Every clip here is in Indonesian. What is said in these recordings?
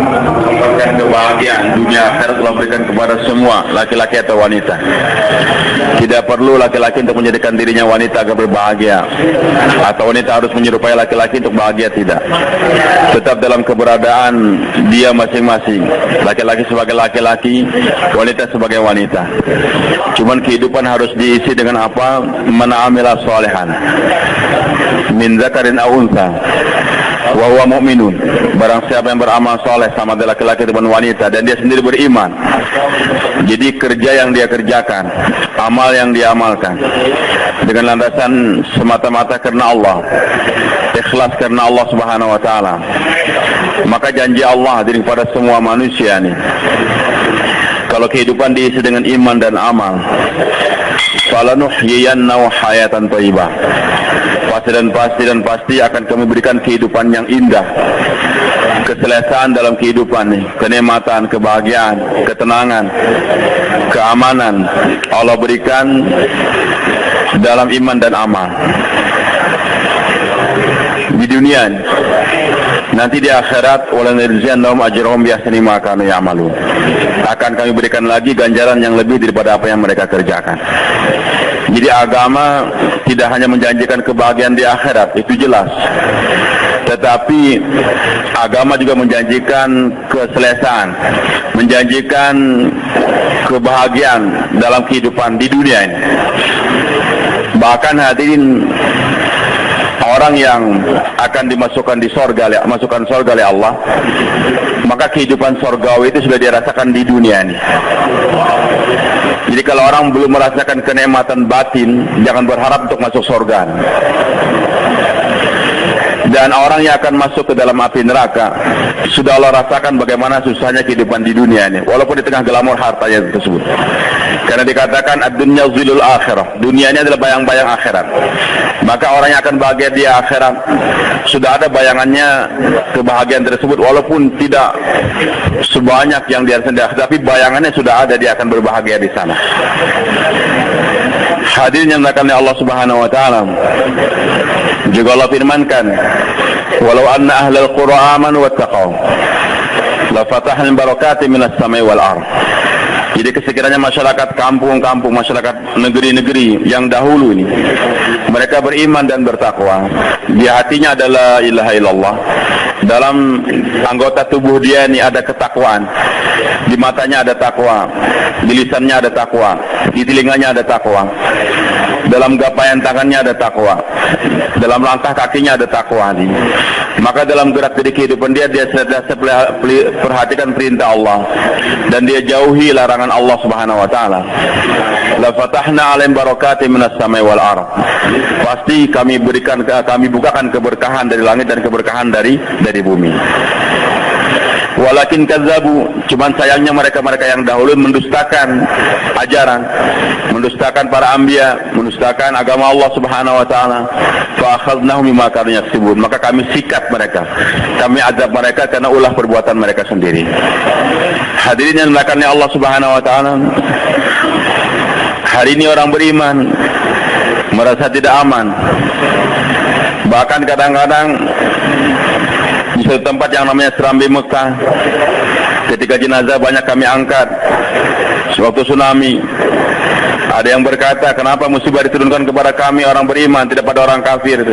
mendapatkan kebahagiaan dunia akhirat Allah berikan kepada semua laki-laki atau wanita. Tidak perlu laki-laki untuk menjadikan dirinya wanita agar berbahagia, atau wanita harus menyerupai laki-laki untuk bahagia, tidak. Tetap dalam keberadaan dia masing-masing, laki-laki sebagai laki-laki, wanita sebagai wanita. Cuman kehidupan harus diisi dengan apa? Man amila sholihan min zakarin aw untha wa huwa mu'minun. Barang siapa yang beramal soleh sama ada laki-laki ataupun wanita dan dia sendiri beriman, jadi kerja yang dia kerjakan, amal yang dia amalkan dengan landasan semata-mata karena Allah, ikhlas karena Allah Subhanahu wa taala, maka janji Allah diri kepada semua manusia nih, kalau kehidupan diisi dengan iman dan amal, falanuhyiyannahu hayatan thayyibah, pasti akan kami berikan kehidupan yang indah, keselesaan dalam kehidupan nih, kenikmatan, kebahagiaan, ketenangan, keamanan Allah berikan dalam iman dan amal di dunia nih. Nanti di akhirat walanajziyannahum ajrahum biahsani ma kanu ya'malun, akan kami berikan lagi ganjaran yang lebih daripada apa yang mereka kerjakan. Jadi agama tidak hanya menjanjikan kebahagiaan di akhirat, itu jelas, tetapi agama juga menjanjikan keselesaan, menjanjikan kebahagiaan dalam kehidupan di dunia ini. Bahkan hadirin, orang yang akan dimasukkan di sorga, masukkan sorga oleh Allah, maka kehidupan sorgawi itu sudah dirasakan di dunia ini. Jadi kalau orang belum merasakan kenikmatan batin, jangan berharap untuk masuk sorga. Dan orang yang akan masuk ke dalam api neraka, sudah Allah rasakan bagaimana susahnya kehidupan di dunia ini, walaupun di tengah glamor hartanya tersebut. Karena dikatakan ad-dunya zilul akhirah, dunia ini adalah bayang-bayang akhirat. Maka orang yang akan bahagia di akhirat, sudah ada bayangannya kebahagiaan tersebut, walaupun tidak sebanyak yang dia sendiri, tapi bayangannya sudah ada, dia akan berbahagia di sana. Hadirin yang dimuliakan oleh Allah Subhanahu wa taala, juga Allah firmankan, walau anna ahlal qura amanu wattaqau la fatahna barakatin minas samai wal ardh. Jadi sekiranya masyarakat kampung-kampung, masyarakat negeri-negeri yang dahulu ini, mereka beriman dan bertakwa, di hatinya adalah ilaha illallah, dalam anggota tubuh dia ini ada ketakwaan, di matanya ada takwa, di lisannya ada takwa, di telinganya ada takwa, dalam gapaian tangannya ada takwa, dalam langkah kakinya ada takwa. Maka dalam gerak dari kehidupan dia perhatikan perintah Allah dan dia jauhi larangan Allah Subhanahu wa taala. La fatahna 'alaihim barakatin minas samai wal ardh. Pasti kami bukakan keberkahan dari langit dan keberkahan dari bumi. Walakin kazzabu, cuman sayangnya mereka-mereka yang dahulu mendustakan ajaran, mendustakan para anbiya, mendustakan agama Allah Subhanahu wa taala. Fa akhadnahum bima kanu yaksibun, maka kami sikat mereka, kami azab mereka karena ulah perbuatan mereka sendiri. Hadirin yang dimuliakan oleh Allah Subhanahu wa taala, hari ini orang beriman merasa tidak aman. Bahkan kadang-kadang di suatu tempat yang namanya Serambi Mekah, ketika jenazah banyak kami angkat sewaktu tsunami, ada yang berkata, kenapa musibah diturunkan kepada kami orang beriman, tidak pada orang kafir?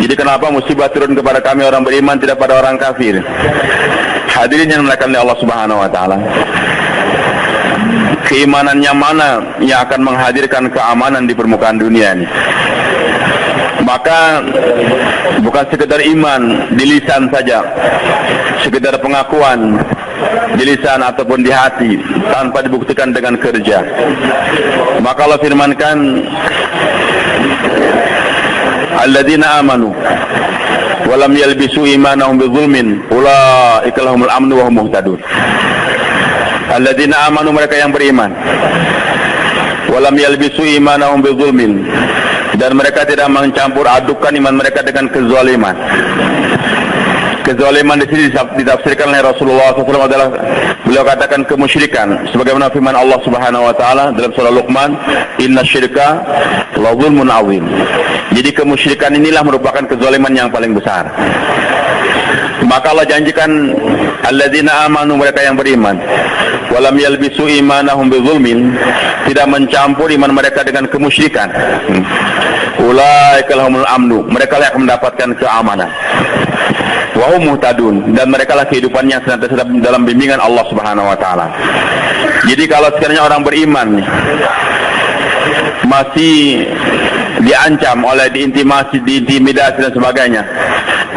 Jadi kenapa musibah turun kepada kami orang beriman, tidak pada orang kafir? Hadirin yang dimuliakan oleh Allah Subhanahu wa taala, keimanan yang mana yang akan menghadirkan keamanan di permukaan dunia ini? Maka bukan sekedar iman di lisan saja, sekedar pengakuan di lisan ataupun di hati tanpa dibuktikan dengan kerja. Maka Allah firmankan, alladzina amanu wa lam yalbisu imanahum bidzulmin ulaika lahumul amnu wa hum muhtadun. Alladzina amanu, mereka yang beriman, wa lam yalbisu imanahum bidzulmin, dan mereka tidak mencampur adukan iman mereka dengan kezaliman. Kezaliman di sini ditafsirkan oleh Rasulullah SAW adalah, beliau katakan kemusyrikan, sebagaimana firman Allah Subhanahu wa taala dalam surah Luqman, innasyirka la dzulmun 'adzim. Jadi kemusyrikan inilah merupakan kezaliman yang paling besar. Maka Allah janjikan alladzina amanu, mereka yang beriman, walam yalbisu imanahum bizulmin, tidak mencampur iman mereka dengan kemusyrikan. Ulaika lahumul amnu, mereka yang akan mendapatkan keamanan. Wa hum muhtadun, dan mereka lah kehidupannya senantiasa dalam bimbingan Allah Subhanahu wa taala. Jadi kalau sekiranya orang beriman masih diancam oleh diintimidasi dan sebagainya,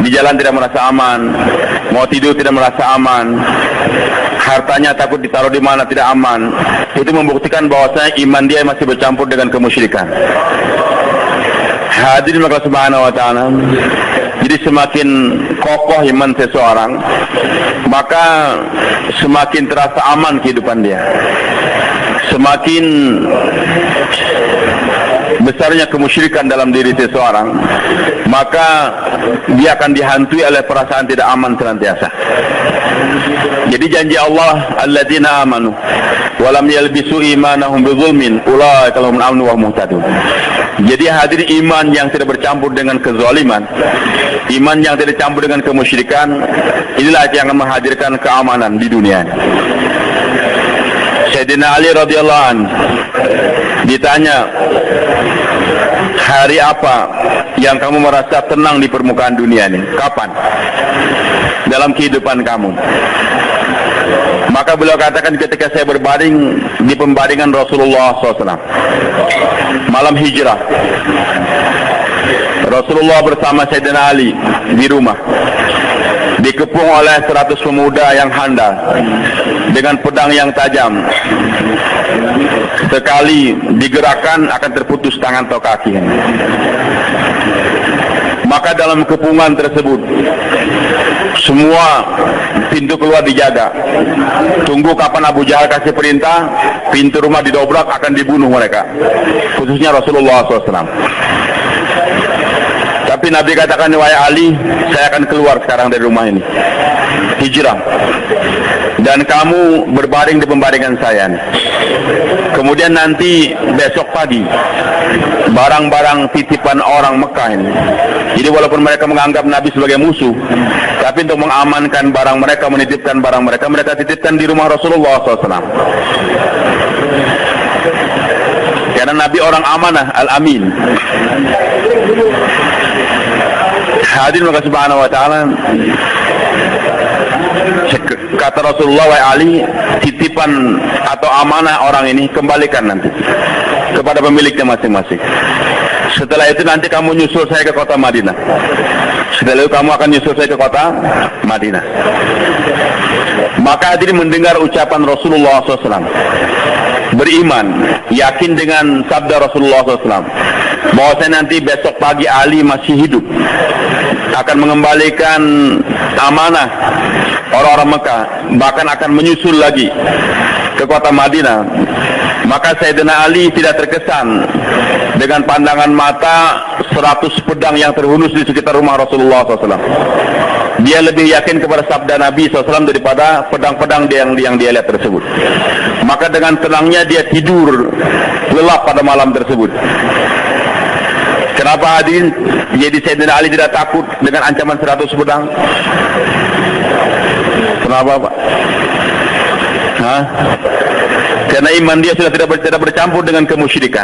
di jalan tidak merasa aman, mau tidur tidak merasa aman, hartanya takut ditaruh di mana tidak aman, itu membuktikan bahwasanya iman dia masih bercampur dengan kemusyrikan. Hadirin maka Subhanahu wa taala, jadi semakin kokoh iman seseorang, maka semakin terasa aman kehidupan dia. Semakin besarnya kemusyrikan dalam diri seseorang, maka dia akan dihantui oleh perasaan tidak aman senantiasa. Jadi janji Allah, alladzina amanu wa lam yalbisu imanahum bizulmin ulaika lahumul amnu wa hum muhtadun. Jadi hadir iman yang tidak bercampur dengan kezaliman, iman yang tidak campur dengan kemusyrikan, inilah yang akan menghadirkan keamanan di dunia. Sayyidina Ali radhiyallahu anhu ditanya, hari apa yang kamu merasa tenang di permukaan dunia ini? Kapan? Dalam kehidupan kamu. Maka beliau katakan, ketika saya berbaring di pembaringan Rasulullah SAW, malam hijrah, Rasulullah bersama Sayyidina Ali di rumah, dikepung oleh 100 pemuda yang handal dengan pedang yang tajam. Sekali digerakkan akan terputus tangan atau kaki. Maka dalam kepungan tersebut, semua pintu keluar dijaga. Tunggu kapan Abu Jahal kasih perintah, pintu rumah didobrak, akan dibunuh mereka, khususnya Rasulullah SAW. Tapi Nabi katakan, wahai Ali, saya akan keluar sekarang dari rumah ini, hijrah, dan kamu berbaring di pembaringan saya. Kemudian nanti besok pagi, barang-barang titipan orang Mekah ini, jadi walaupun mereka menganggap Nabi sebagai musuh, tapi untuk mengamankan barang mereka, menitipkan barang mereka, mereka titipkan di rumah Rasulullah SAW. Karena Nabi orang amanah, al-amin. Hadirin maka Subhanahu wa taala, kata Rasulullah, wahai Ali, titipan atau amanah orang ini kembalikan nanti kepada pemiliknya masing-masing. Setelah itu nanti kamu nyusul saya ke kota Madinah. Setelah itu kamu akan nyusul saya ke kota Madinah. Maka hadirin mendengar ucapan Rasulullah SAW, beriman, yakin dengan sabda Rasulullah SAW, bahwa saya nanti besok pagi Ali masih hidup, akan mengembalikan amanah orang-orang Mekah, bahkan akan menyusul lagi ke kota Madinah. Maka Sayyidina Ali tidak terkesan dengan pandangan mata 100 pedang yang terhunus di sekitar rumah Rasulullah SAW. Dia lebih yakin kepada sabda Nabi SAW daripada pedang-pedang yang dia lihat tersebut. Maka dengan tenangnya dia tidur lelap pada malam tersebut. Kenapa hadirin? Jadi Sayyidina Ali tidak takut dengan ancaman 100 pedang. Kenapa Pak? Hah? Karena iman dia sudah tidak bercampur dengan kemusyrikan,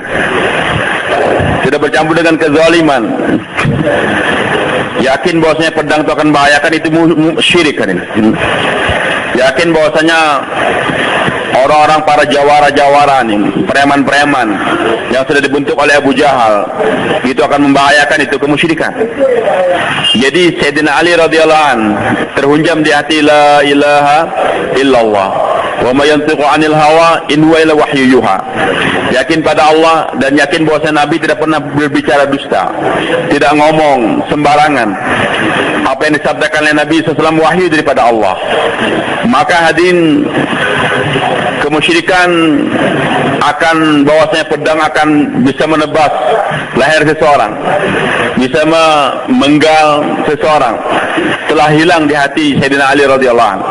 tidak bercampur dengan kezaliman. Yakin bahwasanya pedang itu akan membahayakan, itu syirik kan ini. Yakin bahwasanya orang-orang para jawara-jawara nih, preman-preman yang sudah dibentuk oleh Abu Jahal, itu akan membahayakan, itu kemusyrikan. Jadi Sayyidina Ali radhiyallahu anhu terhunjam di hati, la ilaha illallah wa ma yantiqu 'anil hawa in huwa illa wahyu yuha. Yakin pada Allah dan yakin bahwa Nabi tidak pernah berbicara dusta, tidak ngomong sembarangan. Apa yang disabdakan oleh Nabi SAW wahyu daripada Allah. Maka hadirin, kemusyrikan akan, bahwasanya pedang akan bisa menebas leher seseorang, bisa memenggal seseorang, telah hilang di hati Sayyidina Ali radhiyallahu anhu.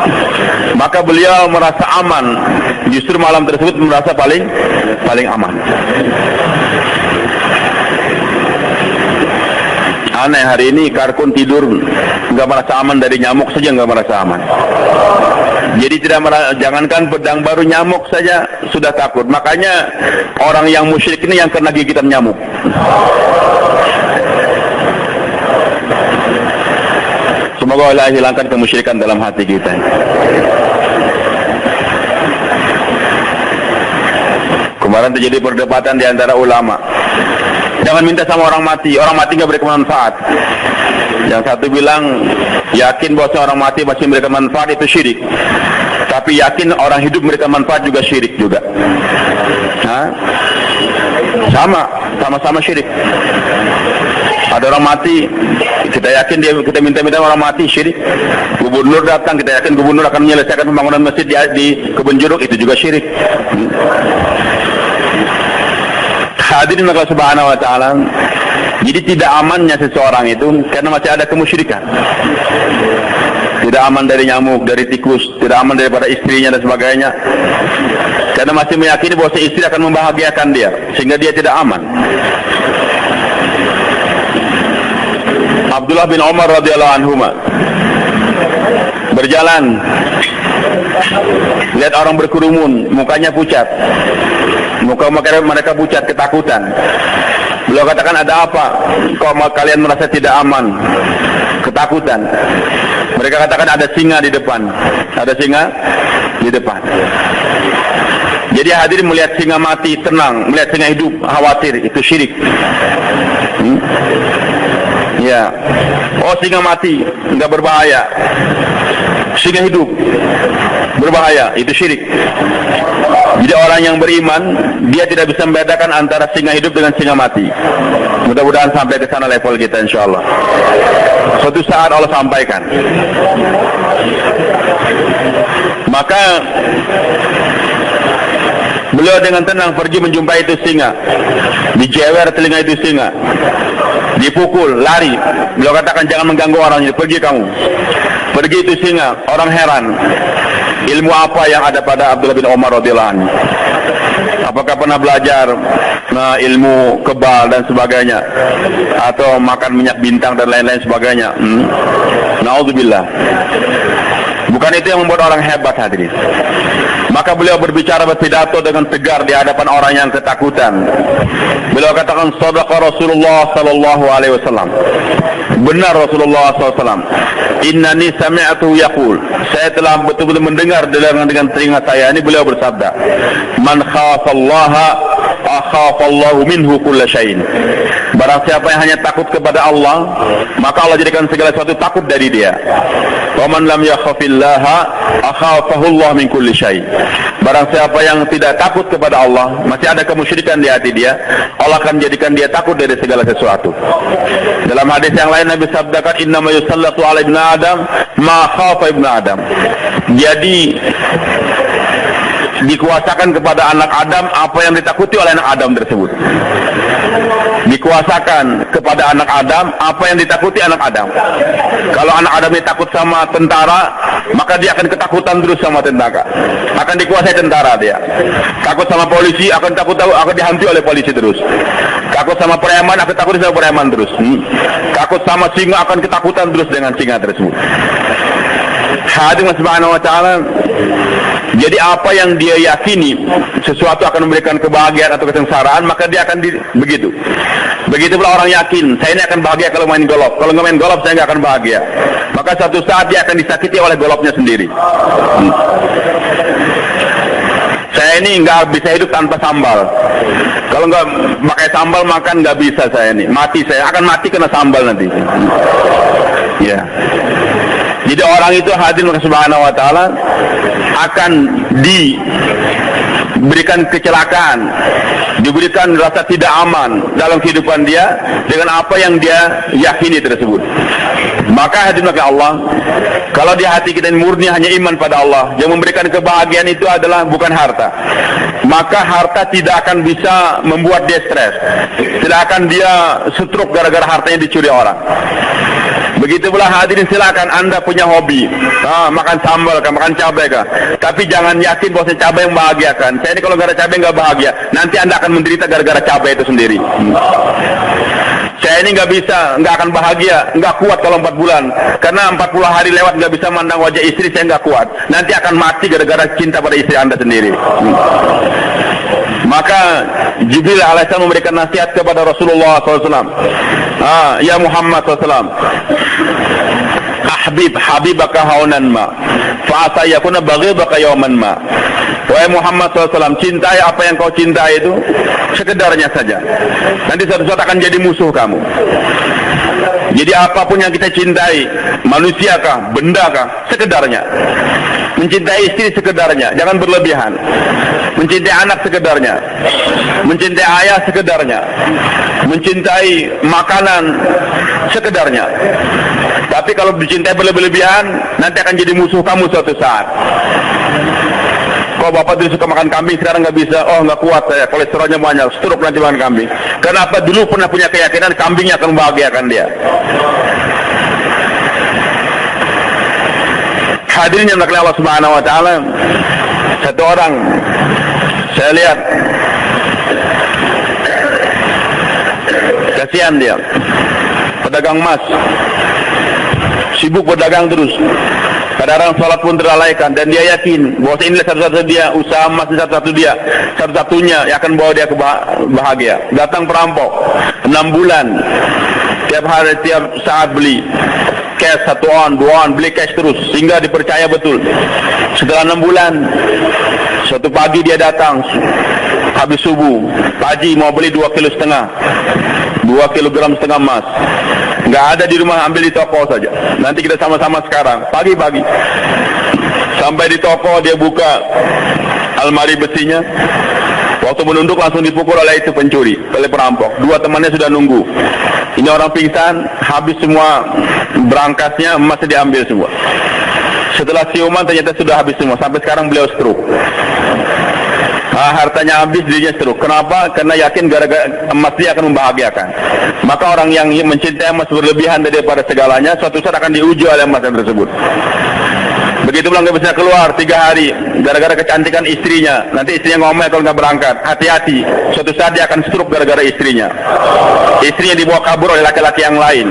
Maka beliau merasa aman, justru malam tersebut merasa paling aman. Aneh, hari ini Karkun tidur nggak merasa aman dari nyamuk saja, nggak merasa aman. Jadi jangankan pedang baru, nyamuk saja sudah takut. Makanya orang yang musyrik ini yang kena gigitan nyamuk. Semoga Allah hilangkan kemusyrikan dalam hati kita. Kemarin terjadi perdebatan di antara ulama. Jangan minta sama orang mati nggak berikan manfaat. Yang satu bilang yakin bahwa orang mati masih memberikan manfaat, itu syirik. Tapi yakin orang hidup memberikan manfaat juga syirik juga. Sama-sama syirik. Ada orang mati, kita yakin kita minta orang mati, syirik. Gubernur datang, kita yakin gubernur akan menyelesaikan pembangunan masjid di Kebun Jeruk, itu juga syirik. Hadirin Allah Subhanahu wa taala. Jadi tidak amannya seseorang itu karena masih ada kemusyrikan. Tidak aman dari nyamuk, dari tikus, tidak aman daripada istrinya dan sebagainya. Karena masih meyakini bahwa si istri akan membahagiakan dia, sehingga dia tidak aman. Abdullah bin Umar radhiyallahu anhuma berjalan, lihat orang berkerumun, mukanya pucat. Muka mereka pucat, ketakutan. Beliau katakan, ada apa? Kok kalian merasa tidak aman? Ketakutan. Mereka katakan, ada singa di depan. Ada singa di depan. Jadi hadirin, melihat singa mati tenang, melihat singa hidup khawatir, itu syirik. Ya. Oh, singa mati enggak berbahaya. Singa hidup berbahaya, itu syirik. Jadi orang yang beriman, dia tidak bisa membedakan antara singa hidup dengan singa mati. Mudah-mudahan sampai ke sana level kita, insyaallah. Suatu saat Allah sampaikan. Maka beliau dengan tenang pergi menjumpai itu singa, dijewer telinga itu singa, dipukul, lari. Beliau katakan, jangan mengganggu orang ini, pergi kamu. Pergi itu singa. Orang heran, ilmu apa yang ada pada Abdullah bin Umar radhiyallahu anhu? Apakah pernah belajar ilmu kebal dan sebagainya, atau makan minyak bintang dan lain-lain sebagainya? Na'udzubillah. Bukan itu yang membuat orang hebat, hadirin. Maka beliau berbicara berpidato dengan tegar di hadapan orang yang ketakutan. Beliau katakan, shadaqa Rasulullah sallallahu alaihi wasallam. Benar Rasulullah SAW. Innani sami'tu yaqul. Saya telah betul-betul mendengar dengan telinga saya ini, beliau bersabda, man khafallaha akhafallahu minhu kulla syai'in. Barang siapa yang hanya takut kepada Allah, maka Allah jadikan segala sesuatu takut dari dia. Wa man lam yakhafillaha akhafahullahu min kulli syai'. Barang siapa yang tidak takut kepada Allah, masih ada kemusyrikan di hati dia, Allah akan jadikan dia takut dari segala sesuatu. Dalam hadis yang lain Nabi sabdakan, innama yusallatu ala ibn Adam ma khafa ibn Adam. Jadi dikuasakan kepada anak Adam apa yang ditakuti oleh anak Adam tersebut. Dikuasakan kepada anak Adam apa yang ditakuti anak Adam. Kalau anak Adam ini takut sama tentara, maka dia akan ketakutan terus sama tentara. Akan dikuasai tentara dia. Takut sama polisi, akan dihantui oleh polisi terus. Takut sama preman, akan takut sama preman terus. Takut sama singa, akan ketakutan terus dengan singa tersebut. Hadirin subhanahu wa ta'ala. Jadi apa yang dia yakini sesuatu akan memberikan kebahagiaan atau kesengsaraan, maka dia akan begitu. Begitu pula orang yakin, saya ini akan bahagia kalau main golf. Kalau nggak main golf, saya nggak akan bahagia. Maka suatu saat dia akan disakiti oleh golfnya sendiri. Saya ini nggak bisa hidup tanpa sambal. Kalau nggak pakai sambal makan nggak bisa saya ini. Mati saya, akan mati kena sambal nanti. Ya. Jadi orang itu hadirin subhanahu wa ta'ala akan diberikan kecelakaan, diberikan rasa tidak aman dalam kehidupan dia dengan apa yang dia yakini tersebut. Maka hadirin Allah, kalau di hati kita ini murni hanya iman pada Allah, yang memberikan kebahagiaan itu adalah bukan harta, maka harta tidak akan bisa membuat dia stres, tidak akan dia stroke gara-gara hartanya dicuri orang. Begitu pula hadirin, silakan Anda punya hobi, makan sambal kah, makan cabai kah, tapi jangan yakin bahwa cabai yang membahagiakan. Saya ini kalau nggak ada cabai nggak bahagia, nanti Anda akan menderita gara-gara cabai itu sendiri. Saya saya ini nggak akan bahagia, nggak kuat kalau 4 bulan, karena 40 hari lewat nggak bisa mandang wajah istri, saya nggak kuat, nanti akan mati gara-gara cinta pada istri Anda sendiri. Maka Jibril alaihissalam memberikan nasihat kepada Rasulullah SAW. Ya Muhammad SAW, habibaka haunan ma, fa'asa yakuna baghidaka yawman ma. Wahai Muhammad SAW, cintai apa yang kau cintai itu sekedarnya saja. Nanti suatu saat akan jadi musuh kamu. Jadi apapun yang kita cintai, manusiakah, bendakah, sekedarnya. Mencintai istri sekedarnya, jangan berlebihan. Mencintai anak sekedarnya. Mencintai ayah sekedarnya. Mencintai makanan sekedarnya. Tapi kalau dicintai berlebihan, nanti akan jadi musuh kamu suatu saat. Kalau bapak dulu suka makan kambing, sekarang nggak bisa. Oh, nggak kuat saya, kolesterolnya banyak, stroke nanti makan kambing. Kenapa? Dulu pernah punya keyakinan kambingnya akan membahagiakan dia. Hadirin yang dimuliakan Allah Subhanahu Wa Taala, satu orang saya lihat kasihan dia, pedagang emas, sibuk berdagang terus. Kadang-kadang sholat pun terlalaikan, dan dia yakin bahwa inilah satu-satu dia, usaha emas satu-satunya yang akan bawa dia ke bahagia. Datang perampok 6 bulan, tiap hari, tiap saat beli cash, 1 on, 2 on, beli cash terus, sehingga dipercaya betul. Setelah 6 bulan, suatu pagi dia datang habis subuh, Pak Haji mau beli 2,5 kg, 2,5 kg emas. Nggak ada di rumah, ambil di toko saja. Nanti kita sama-sama sekarang, pagi-pagi. Sampai di toko, dia buka almari besinya. Waktu menunduk langsung dipukul oleh itu pencuri, oleh perampok. 2 temannya sudah nunggu. Ini orang pingsan, habis semua berangkasnya, emasnya diambil semua. Setelah siuman ternyata sudah habis semua. Sampai sekarang beliau stroke. Hartanya habis, dirinya stroke. Kenapa? Karena yakin gara-gara emas dia akan membahagiakan. Maka orang yang mencintai emas berlebihan daripada segalanya, suatu saat akan diuji oleh emas tersebut. Begitu pulang nggak bisa keluar 3 hari gara-gara kecantikan istrinya. Nanti istrinya ngomel kalau nggak berangkat. Hati-hati, suatu saat dia akan stroke gara-gara istrinya. Istrinya dibawa kabur oleh laki-laki yang lain.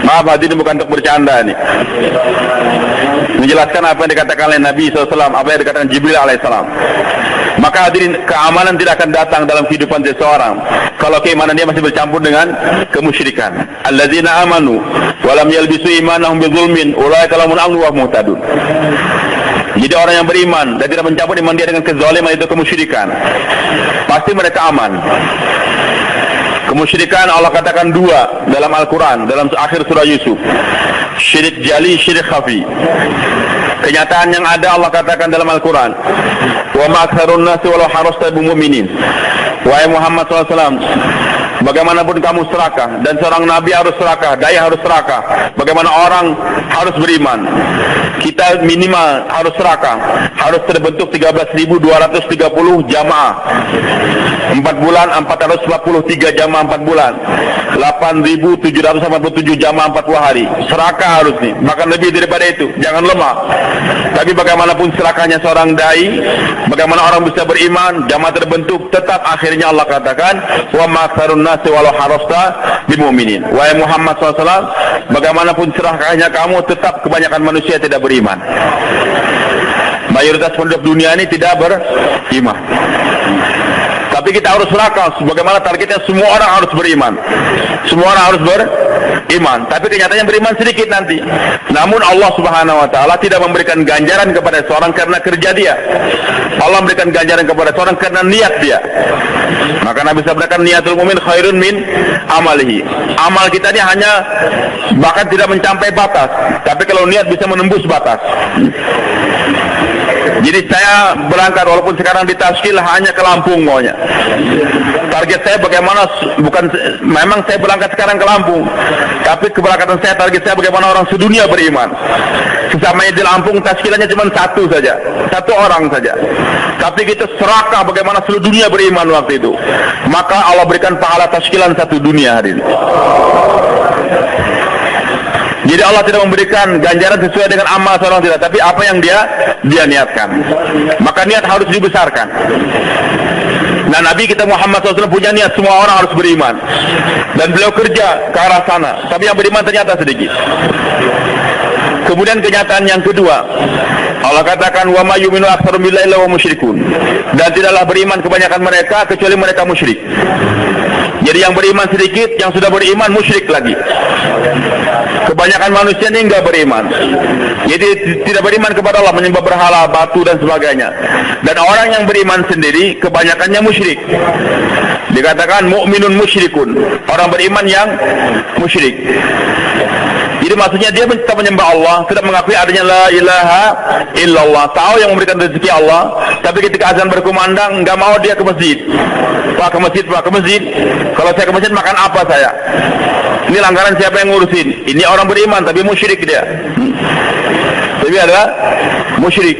Maaf, hadirin, bukan untuk bercanda nih. Menjelaskan apa yang dikatakan oleh Nabi SAW, apa yang dikatakan Jibril alaihissalam. Maka hadirin, keamanan tidak akan datang dalam kehidupan seseorang kalau keimanan dia masih bercampur dengan kemusyrikan. Alladzina amanu wa lam yalbisu imanahum bidzulmin ulaika lahumul amnu wa hum muhtadun. Jadi orang yang beriman dan tidak mencampur iman dia dengan kezaliman, itu kemusyrikan, pasti mereka aman. Kemusyrikan Allah katakan 2 dalam Al-Quran, dalam akhir surah Yusuf. Syirik jali, syirik khafi. Kenyataan yang ada Allah katakan dalam Al-Quran, wa ma aktsarun nasi walau harasta bimu'minin. Wahai Muhammad SAW, bagaimanapun kamu serakah, dan seorang nabi harus serakah, dai harus serakah. Bagaimana orang harus beriman, kita minimal harus serakah, harus terbentuk 13.230 jamaah 4 bulan, 443 jamaah 4 bulan, 8.787 jamaah 40 hari. Serakah harus nih, bahkan lebih daripada itu, jangan lemah. Tapi bagaimanapun serakahnya seorang dai, bagaimana orang bisa beriman, jamaah terbentuk, tetap akhirnya Allah katakan, wa ma aktsarun nasi walau harasta bimu'minin. Wahai Muhammad SAW, bagaimanapun serakahnya kamu, tetap kebanyakan manusia tidak beriman. Mayoritas penduduk dunia ini tidak beriman. Tapi kita harus serakah, sebagaimana targetnya semua orang harus beriman. Semua orang harus beriman. Tapi kenyataannya beriman sedikit nanti. Namun Allah Subhanahu Wa Taala tidak memberikan ganjaran kepada seorang karena kerja dia. Allah memberikan ganjaran kepada seorang karena niat dia. Maka Nabi sabdakan, niatul mu'min khairun min amalihi. Amal kita ini hanya bahkan tidak mencapai batas, tapi kalau niat bisa menembus batas. Jadi saya berangkat, walaupun sekarang di Taskil hanya ke Lampung maunya. Target saya bagaimana, bukan memang saya berangkat sekarang ke Lampung, tapi keberangkatan saya, target saya bagaimana orang sedunia beriman. Sesamanya di Lampung, Taskilannya cuma 1 saja, 1 orang saja. Tapi kita serakah bagaimana seluruh dunia beriman waktu itu. Maka Allah berikan pahala Taskilan 1 dunia hari ini. Jadi Allah tidak memberikan ganjaran sesuai dengan amal seorang, tidak, tapi apa yang dia niatkan. Maka niat harus dibesarkan. Nah, Nabi kita Muhammad SAW punya niat semua orang harus beriman, dan beliau kerja ke arah sana, tapi yang beriman ternyata sedikit. Kemudian kenyataan yang kedua, Allah katakan wa ma yu'minu aktsaruhum billahi illa hum musyrikun, dan tidaklah beriman kebanyakan mereka kecuali mereka musyrik. Jadi yang beriman sedikit, yang sudah beriman musyrik lagi. Kebanyakan manusia ini enggak beriman. Jadi tidak beriman kepada Allah, menyembah berhala, batu dan sebagainya. Dan orang yang beriman sendiri kebanyakannya musyrik. Dikatakan mukminun musyrikun, orang beriman yang musyrik. Jadi maksudnya dia tetap menyembah Allah, tidak mengakui adanya la ilaha illallah, tahu yang memberikan rezeki Allah, tapi ketika azan berkumandang enggak mau dia ke masjid. Pak, ke masjid, Pak, ke masjid. Kalau saya ke masjid makan apa saya? Ini langgaran siapa yang ngurusin? Ini orang beriman tapi musyrik dia. Tapi adalah musyrik.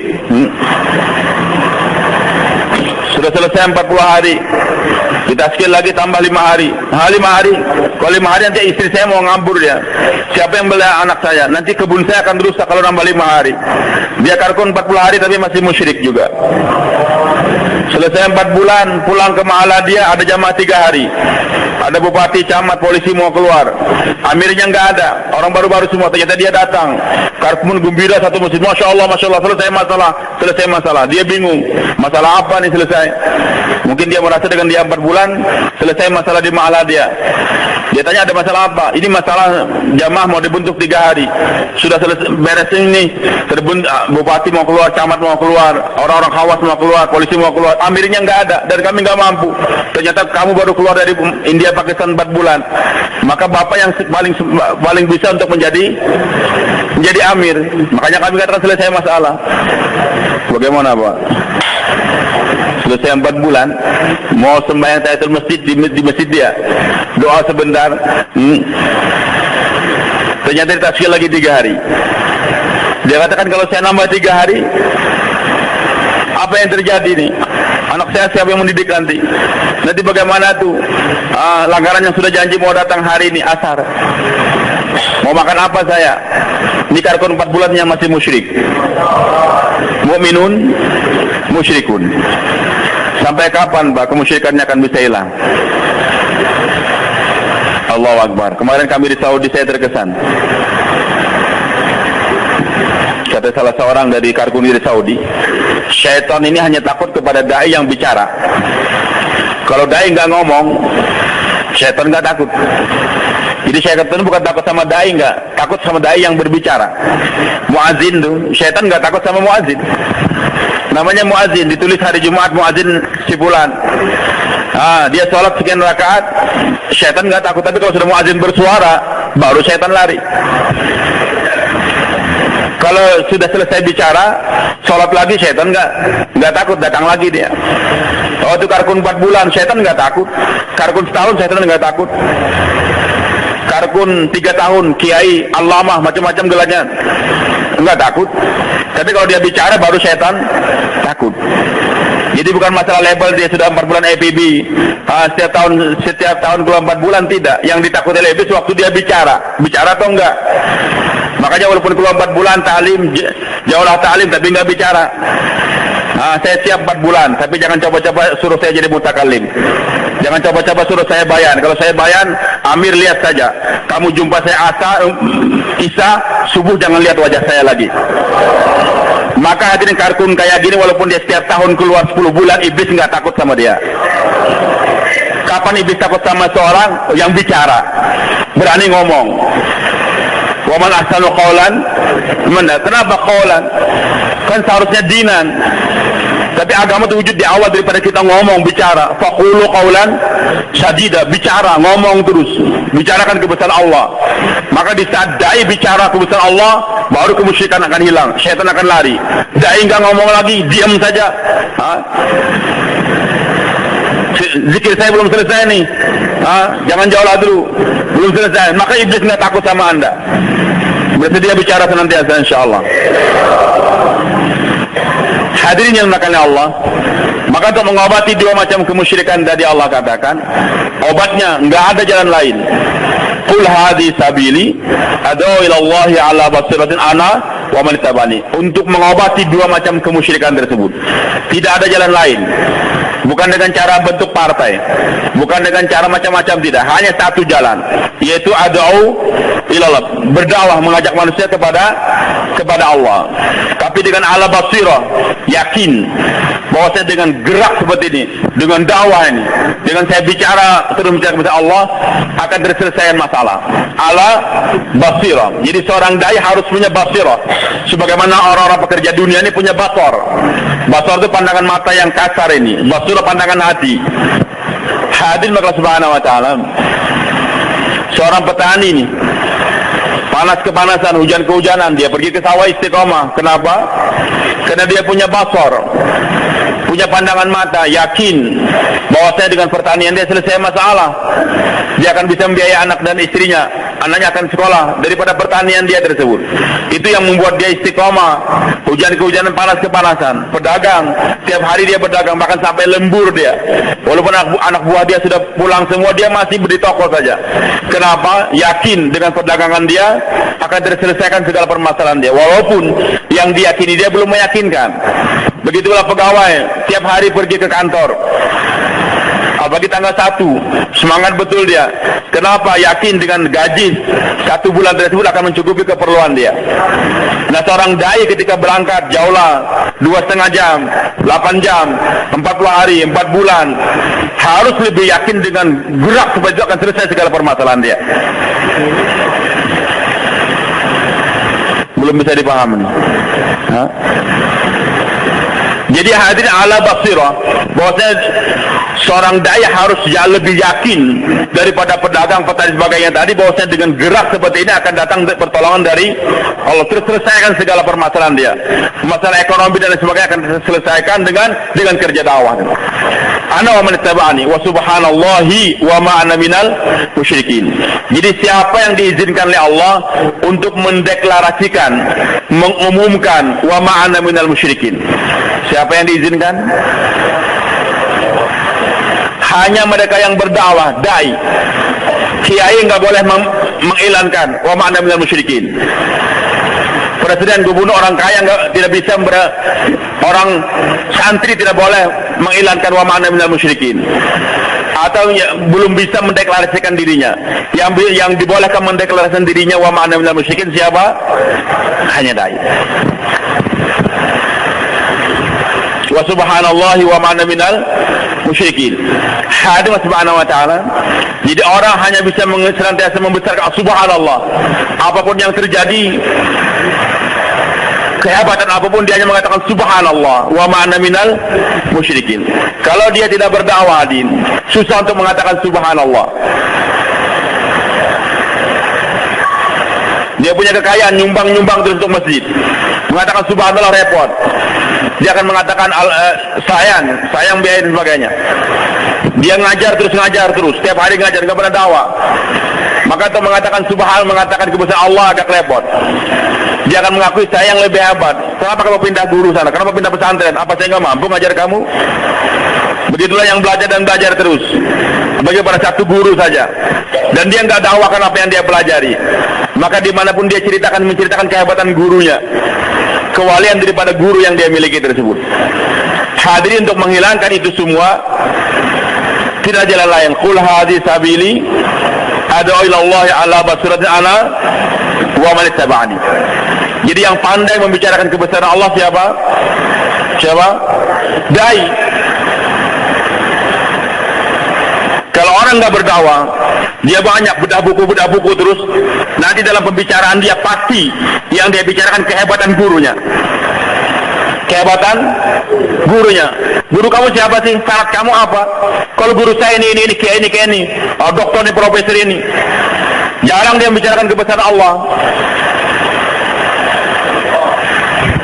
Sudah selesai 40 hari. Kita skill lagi tambah 5 hari. 5 hari. Kalau 5 hari nanti istri saya mau ngambur dia. Siapa yang beli anak saya? Nanti kebun saya akan rusak kalau nambah 5 hari. Dia karkun 40 hari tapi masih musyrik juga. Selesai 4 bulan, pulang ke mahala dia, ada jamaah 3 hari. Ada bupati, camat, polisi mau keluar. Amirnya nggak ada. Orang baru-baru semua. Ternyata dia datang. Karkun gembira satu masjid. Masya Allah, selesai masalah. Dia bingung. Masalah apa nih selesai? Mungkin dia merasa dengan dia 4 bulan selesai masalah di mahala dia. Dia tanya ada masalah apa? Ini masalah jamaah mau dibentuk 3 hari. Sudah selesai beres ini. Bupati mau keluar, camat mau keluar, orang-orang khawas mau keluar, polisi mau keluar. Amirnya nggak ada dan kami nggak mampu. Ternyata kamu baru keluar dari India Pakistan 4 bulan. Maka bapak yang paling bisa untuk menjadi amir. Makanya kami katakan selesai masalah. Bagaimana Pak? Selesai 4 bulan, mau sembahyang tahiyatul masjid di masjid dia, doa sebentar. Ternyata ditafsir lagi 3 hari. Dia katakan kalau saya nambah 3 hari, apa yang terjadi nih? Anak saya siapa yang mendidik nanti? Nanti bagaimana tuh? Langgaran yang sudah janji mau datang hari ini asar. Mau makan apa saya? Ini karkun 4 bulannya masih musyrik. Mukminun musyrikun. Sampai kapan Pak kemusyrikannya akan bisa hilang? Allahu Akbar. Kemarin kami di Saudi, saya terkesan. Kata salah seorang dari karkun di Saudi, syaitan ini hanya takut kepada dai yang bicara. Kalau dai nggak ngomong, syaitan nggak takut. Jadi syaitan bukan takut sama dai, nggak takut sama dai yang berbicara. Muazin tuh, syaitan nggak takut sama muazin. Namanya muazin, ditulis hari Jumat muazin si fulan. Dia sholat sekian rakaat, syaitan nggak takut. Tapi kalau sudah muazin bersuara, baru syaitan lari. Kalau sudah selesai bicara, sholat lagi, syaitan nggak takut, datang lagi dia. Oh itu karkun 4 bulan, syaitan nggak takut. Karkun setahun, syaitan nggak takut. Karkun 3 tahun, kiai, allamah, macam-macam gelarnya, nggak takut. Tapi kalau dia bicara, baru syaitan takut. Jadi bukan masalah label dia sudah 4 bulan EPB, setiap tahun keluar 4 bulan, tidak. Yang ditakuti oleh iblis waktu dia bicara atau enggak. Makanya walaupun keluar 4 bulan ta'lim, jauhlah ta'lim tapi enggak bicara. Saya siap 4 bulan, tapi jangan coba-coba suruh saya jadi mutakallim. Jangan coba-coba suruh saya bayan. Kalau saya bayan, Amir lihat saja. Kamu jumpa saya Isa, subuh jangan lihat wajah saya lagi. Maka hadirin karkun kayak gini, walaupun dia setiap tahun keluar 10 bulan, iblis nggak takut sama dia. Kapan iblis takut sama seorang yang bicara, berani ngomong? Wa man ahsanu qawlan, kenapa qawlan? Kan seharusnya dinan. Tapi agama itu wujud di awal daripada kita ngomong, bicara. Faqulu qawlan sadida, bicara, ngomong terus. Bicarakan kebesaran Allah. Maka di saat dai bicara kebesaran Allah, baru kemusyrikan akan hilang, syaitan akan lari. Dai enggak ngomong lagi, diam saja. Zikir saya belum selesai nih. Jangan jauhlah dulu. Belum selesai. Maka iblis enggak takut sama Anda. Bersedia bicara senantiasa insyaallah. Hadirin yang dimuliakan Allah, maka untuk mengobati 2 macam kemusyrikan tadi Allah katakan, obatnya enggak ada jalan lain. Qul hadhi sabili ad'u ila Allah ala basiratin ana wa man ittaba'ani, untuk mengobati dua macam kemusyrikan tersebut. Tidak ada jalan lain. Bukan dengan cara bentuk partai, bukan dengan cara macam-macam, tidak. Hanya satu jalan, yaitu ad'u ilallah, berdakwah, mengajak manusia kepada Allah. Tapi dengan ala basirah, yakin bahwa saya dengan gerak seperti ini, dengan dakwah ini, dengan saya bicara kepada Allah, akan terselesaikan masalah. Ala basirah. Jadi seorang dai harus punya basirah. Sebagaimana orang-orang pekerja dunia ini punya basar. Basar itu pandangan mata yang kasar ini. Basirah pandangan hati. Hadirin maka subhanahu wa ta'ala, seorang petani ini, panas kepanasan, hujan kehujanan, dia pergi ke sawah istiqomah. Kenapa? Karena dia punya basar, punya pandangan mata, yakin bahwa saya dengan pertanian dia selesai masalah. Dia akan bisa membiayai anak dan istrinya, anaknya akan sekolah daripada pertanian dia tersebut. Itu yang membuat dia istiqomah. Hujan kehujanan, panas kepanasan, pedagang, tiap hari dia berdagang, bahkan sampai lembur dia. Walaupun anak buah dia sudah pulang semua, dia masih beri toko saja. Kenapa? Yakin dengan perdagangan dia akan terselesaikan segala permasalahan dia, walaupun yang diyakini dia belum meyakinkan. Begitulah pegawai, tiap hari pergi ke kantor, apalagi tanggal 1, semangat betul dia. Kenapa? Yakin dengan gaji 1 bulan tersebut akan mencukupi keperluan dia. Nah, seorang dai ketika berangkat jauhlah 2,5 jam, 8 jam, 40 hari, 4 bulan, harus lebih yakin dengan gerak supaya itu akan selesai segala permasalahan dia. Belum bisa dipahami. Jadi hadirin ala basirah, bahwasanya seorang dai harus lebih yakin daripada pedagang, petani sebagainya tadi, bahwasanya dengan gerak seperti ini akan datang pertolongan dari Allah, terus selesaikan segala permasalahan dia. Masalah ekonomi dan sebagainya akan diselesaikan dengan kerja dakwah. Ana wa man ittaba'ani wa subhanallahi wa ma ana minal musyrikin. Jadi siapa yang diizinkan oleh Allah untuk mendeklarasikan, mengumumkan wa ma ana minal musyrikin? Siapa yang diizinkan? Hanya mereka yang berdakwah, dai. Kiai enggak boleh mengiklankan wa ma ana minal musyrikin. Presiden, gubernur, orang kaya tidak bisa, orang santri tidak boleh mengiklankan wa ma ana minal musyrikin, atau belum bisa mendeklarasikan dirinya. Yang dibolehkan mendeklarasikan dirinya wa ma ana minal musyrikin siapa? Hanya dai. Wa subhanallahi wa ma ana minal musyrikin. Hadir subhanahu wa ta'ala. Jadi orang hanya bisa senantiasa membesarkan subhanallah. Apapun yang terjadi, kehebatan apapun, dia hanya mengatakan subhanallah wa ma ana minal musyrikin. Kalau dia tidak berdakwah, susah untuk mengatakan subhanallah. Dia punya kekayaan, nyumbang terus untuk masjid, mengatakan subhanallah repot. Dia akan mengatakan sayang biaya dan sebagainya. Dia ngajar terus, setiap hari ngajar, nggak pernah dakwah. Maka untuk mengatakan subhanallah, mengatakan kebesaran Allah agak repot. Dia akan mengakui saya yang lebih hebat. Kenapa kamu pindah guru sana? Kenapa pindah pesantren? Apa saya nggak mampu ngajar kamu? Begitulah yang belajar dan belajar terus, bagi pada satu guru saja, dan dia nggak dakwakan apa yang dia pelajari. Maka dimanapun dia menceritakan kehebatan gurunya, kewalian daripada guru yang dia miliki tersebut. Hadirin, untuk menghilangkan itu semua, tidak jalan lain. Qul hadhihi sabili ad'u ila Allah ala basiratin ana wa man ittaba'ani. Jadi yang pandai membicarakan kebesaran Allah siapa? Dai. Kalau orang nggak berdakwah, dia banyak bedah buku terus, nanti dalam pembicaraan dia pasti yang dia bicarakan kehebatan gurunya. Guru kamu siapa sih? Syarat kamu apa? Kalau guru saya ini kayak ini, dokter ini, profesor ini. Jarang dia membicarakan kebesaran Allah.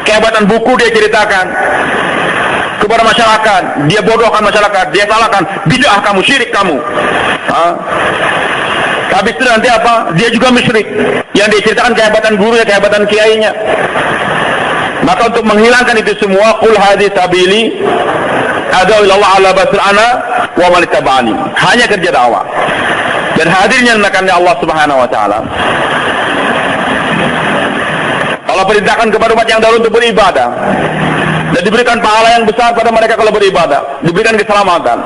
Kehebatan buku dia ceritakan kepada masyarakat, dia bodohkan masyarakat, dia salahkan, bid'ah kamu, syirik kamu. Tapi itu nanti apa? Dia juga musyrik. Yang dia ceritakan kehebatan gurunya, kehebatan kiainya. Maka untuk menghilangkan itu semua, qul hadhihi sabili ad'u ila Allah ala basiratin ana wa man ittaba'ani. Hanya kerja dakwah. Dan hadirnya menakannya Allah Subhanahu wa taala. Allah Allah perintahkan kepada umat yang dahulu untuk beribadah dan diberikan pahala yang besar pada mereka kalau beribadah, diberikan keselamatan.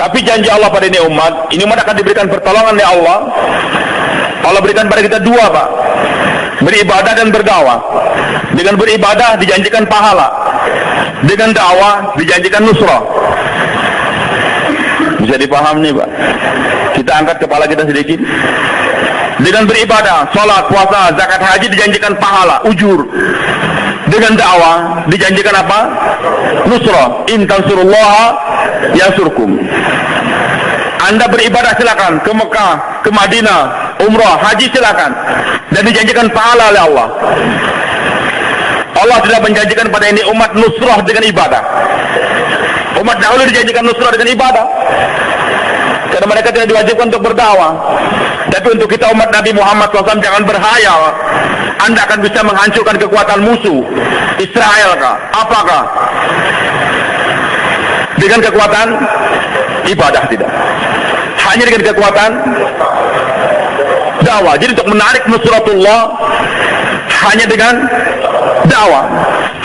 Tapi janji Allah pada ini umat akan diberikan pertolongan oleh Allah. Allah berikan pada kita dua, Pak. Beribadah dan berdakwah. Dengan beribadah dijanjikan pahala, dengan dakwah dijanjikan nusrah. Bisa dipahami nih, Pak. Kita angkat kepala kita sedikit. Dengan beribadah, sholat, puasa, zakat, haji dijanjikan pahala, ujur. Dengan dakwah dijanjikan apa? Nusrah. In tansurullaha yansurkum. Anda beribadah silakan ke Mekah, ke Madinah, umrah, haji silakan, dan dijanjikan pahala oleh Allah. Allah tidak menjanjikan pada ini umat nusrah dengan ibadah. Umat dahulu dijanjikan nusrah dengan ibadah, karena mereka tidak diwajibkan untuk berdakwah. Tapi untuk kita umat Nabi Muhammad SAW jangan berhayal Anda akan bisa menghancurkan kekuatan musuh Israel kah? Apakah? Dengan kekuatan ibadah tidak. Hanya dengan kekuatan dakwah. Jadi untuk menarik nusratullah hanya dengan dakwah.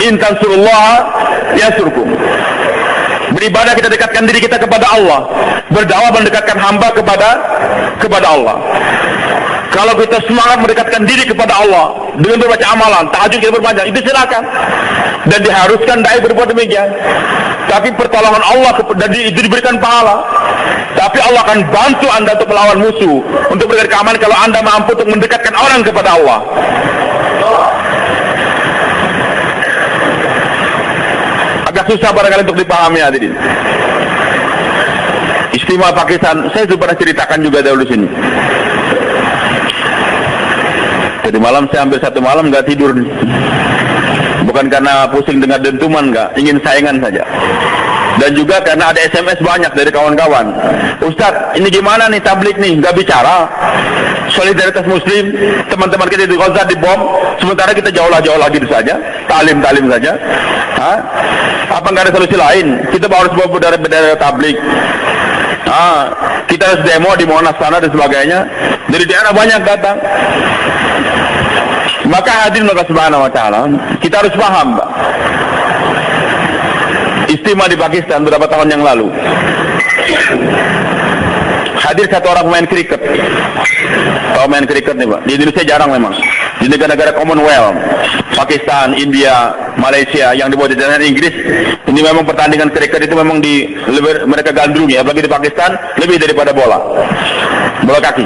In tansurullah yansurkum. Beribadah kita dekatkan diri kita kepada Allah. Berdakwah mendekatkan hamba kepada Allah. Kalau kita semangat mendekatkan diri kepada Allah dengan berbaca amalan, tahajud kita berpanjang, itu silakan. Dan diharuskan dai berbuat demikian. Tapi pertolongan Allah dan itu diberikan pahala. Tapi Allah akan bantu Anda untuk melawan musuh, untuk berikan keamanan kalau Anda mampu untuk mendekatkan orang kepada Allah. Agak susah barangkali untuk dipahami hadirin. Istimewa Pakistan, saya sudah pernah ceritakan juga dahulu sini. Jadi malam saya hampir satu malam nggak tidur. Bukan karena pusing dengar dentuman, nggak, ingin saingan saja. Dan juga karena ada SMS banyak dari kawan-kawan. Ustadz, ini gimana nih tablik nih, nggak bicara solidaritas muslim, teman-teman kita di Gaza dibom, sementara kita jauh lagi gitu saja, talim saja. Hah? Apa nggak ada solusi lain? Kita harus bawa bendera tablik. Kita harus demo di Monas sana dan sebagainya. Dari daerah banyak datang. Maka hadirin Allah Subhanahu wa taala, kita harus paham, Pak. Istimewa di Pakistan beberapa tahun yang lalu. Hadir satu orang pemain kriket. Tahu main kriket nih, Pak? Di Indonesia jarang memang. Di negara-negara Commonwealth, Pakistan, India, Malaysia yang dibawa di daerah Inggris, ini memang pertandingan kriket itu memang mereka gandrungi, apalagi di Pakistan lebih daripada bola kaki.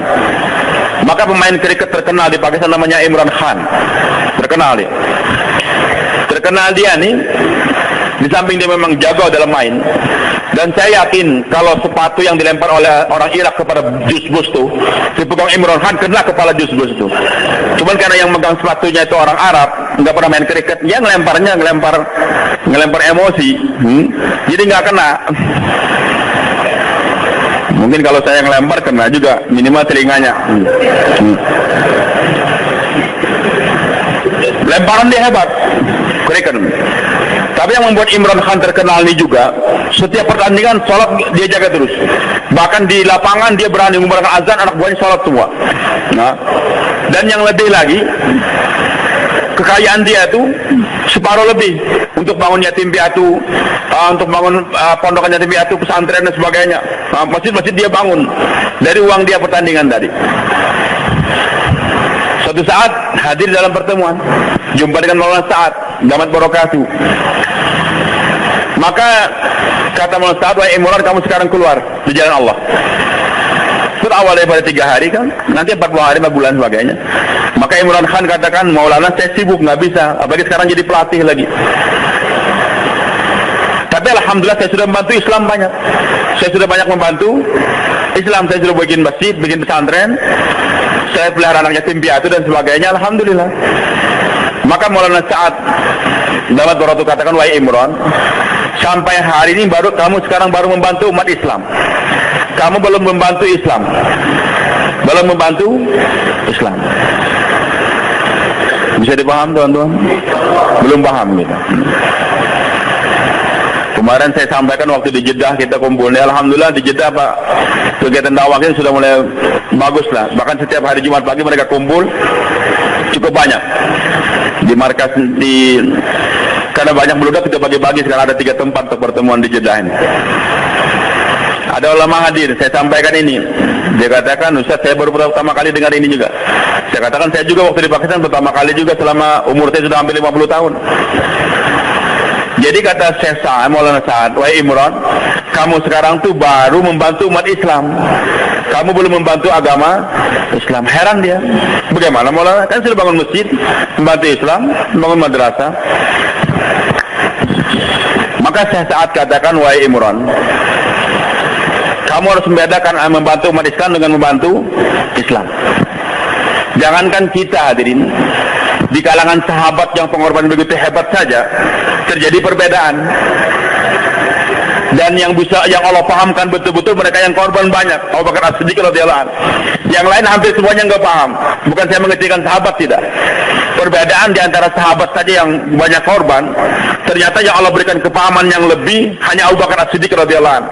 Maka pemain kriket terkenal di Pakistan namanya Imran Khan. Terkenal dia nih. Di samping dia memang jago dalam main, dan saya yakin kalau sepatu yang dilempar oleh orang Irak kepada Jus Bus itu dipegang Imran Khan, kena kepala Jus Bus itu. Cuman karena yang megang sepatunya itu orang Arab, nggak pernah main kriket, dia ngelempar emosi, jadi nggak kena. Mungkin kalau saya ngelempar kena juga, minimal telinganya. Lemparan dia hebat, kriket. Tapi yang membuat Imran Khan terkenal ini juga, setiap pertandingan sholat dia jaga terus. Bahkan di lapangan dia berani mengumandangkan azan, anak buahnya sholat semua. Dan yang lebih lagi, kekayaan dia itu separuh lebih untuk bangun yatim piatu, untuk bangun pondokan yatim piatu, pesantren dan sebagainya. Masjid-masjid dia bangun dari uang dia pertandingan tadi. Suatu saat hadir dalam pertemuan, jumpa dengan Maulana Sa'ad Damat Barokatuh. Maka kata Maulana Sa'ad, wahai Imran, kamu sekarang keluar di jalan Allah. Setelah awal daripada 3 hari kan, nanti 40 hari 4 bulan sebagainya. Maka Imran Khan katakan, Maulana saya sibuk, nggak bisa, apalagi sekarang jadi pelatih lagi. Tapi alhamdulillah saya sudah membantu Islam banyak. Saya sudah banyak membantu Islam, saya sudah bikin masjid, bikin pesantren, saya pelihara anak yatim piatu dan sebagainya, alhamdulillah. Maka Maulana Sa'ad Damat Barokatuh katakan, wahai Imran, sampai hari ini kamu sekarang baru membantu umat Islam. Kamu belum membantu Islam. Belum membantu Islam. Bisa dipaham, teman-teman? Belum paham kita. Kemarin saya sampaikan waktu di Jeddah kita kumpul. Alhamdulillah di Jeddah Pak, kegiatan dakwah ini sudah mulai bagus lah. Bahkan setiap hari Jumat pagi mereka kumpul cukup banyak di markas karena banyak beludak kita bagi-bagi. Sekarang ada 3 tempat untuk pertemuan di Jeddah ini. Ada ulama hadir, saya sampaikan ini. Dia katakan, Ustaz, saya baru pertama kali dengar ini juga. Saya katakan, saya juga waktu di Pakistan pertama kali juga selama umur saya sudah hampir 50 tahun. Jadi kata Syekh Sa'ad, Maulana Sa'ad, wahai Imran, kamu sekarang tuh baru membantu umat Islam. Kamu belum membantu agama Islam. Heran dia. Bagaimana Maulana? Kan sudah bangun masjid, membantu Islam, membangun madrasah. Maka Syekh Sa'ad katakan, wahai Imran, kamu harus membedakan membantu umat Islam dengan membantu Islam. Jangankan kita hadirin, di kalangan sahabat yang pengorbanan begitu hebat saja terjadi perbedaan. Dan yang Allah pahamkan betul-betul mereka yang korban banyak. Abu Bakar As-Siddiq radhiyallahu anhu. Yang lain hampir semuanya enggak paham. Bukan saya mengecilkan sahabat, tidak. Perbedaan di antara sahabat saja yang banyak korban, ternyata yang Allah berikan kepahaman yang lebih hanya Abu Bakar As-Siddiq radhiyallahu anhu.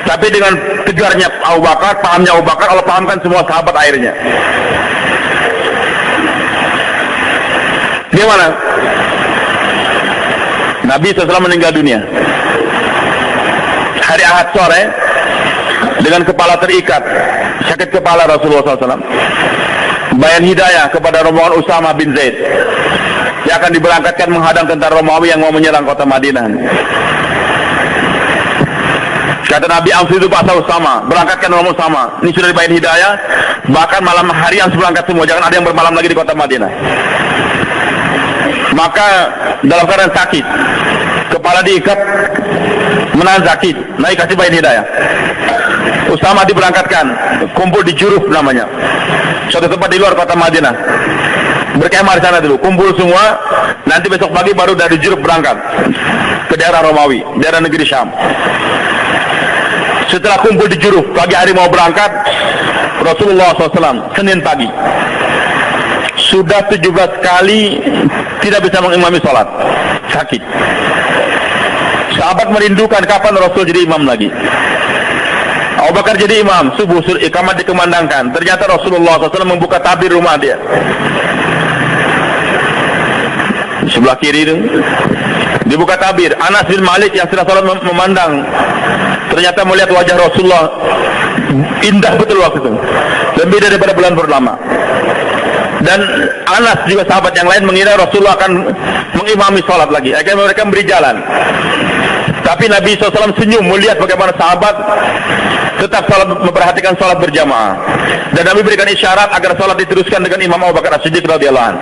Tapi dengan tegarnya Abu Bakar, pahamnya Abu Bakar, Allah pahamkan semua sahabat akhirnya. Gimana? Nabi SAW meninggal dunia hari Ahad sore dengan kepala terikat, sakit kepala Rasulullah SAW. Bayan hidayah kepada rombongan Usama bin Zaid yang akan diberangkatkan menghadang tentara Romawi yang mau menyerang kota Madinah. Kata Nabi, Amfidu Ba'sa Usama, berangkatkan rombongan Usama. Ini sudah dibayan hidayah, bahkan malam hari harus berangkat semua, jangan ada yang bermalam lagi di kota Madinah. Maka dalam keadaan sakit, kepala diikat, menahan sakit, naik kasih bayan hidayah. Usama diberangkatkan, kumpul di Juruf namanya, suatu tempat di luar kota Madinah. Berkemah di sana dulu, kumpul semua. Nanti besok pagi baru dari Juruf berangkat ke daerah Romawi, daerah negeri Syam. Setelah kumpul di Juruf, pagi hari mau berangkat, Rasulullah SAW Senin pagi sudah 17 kali tidak bisa mengimami sholat, sakit. Sahabat merindukan kapan Rasul jadi imam lagi. Abu Bakar jadi imam, subuh iqamat dikumandangkan. Ternyata Rasulullah SAW membuka tabir rumah dia. Di sebelah kiri itu dibuka tabir. Anas bin Malik yang sedang sholat memandang, ternyata melihat wajah Rasulullah indah betul waktu itu, lebih daripada bulan purnama. Dan Anas juga sahabat yang lain mengira Rasulullah akan mengimami sholat lagi. Akhirnya mereka beri jalan. Tapi Nabi SAW senyum melihat bagaimana sahabat tetap sholat, memperhatikan sholat berjamaah. Dan Nabi berikan isyarat agar sholat diteruskan dengan Imam Abu Bakar As-Siddiq radhiyallahu anhu.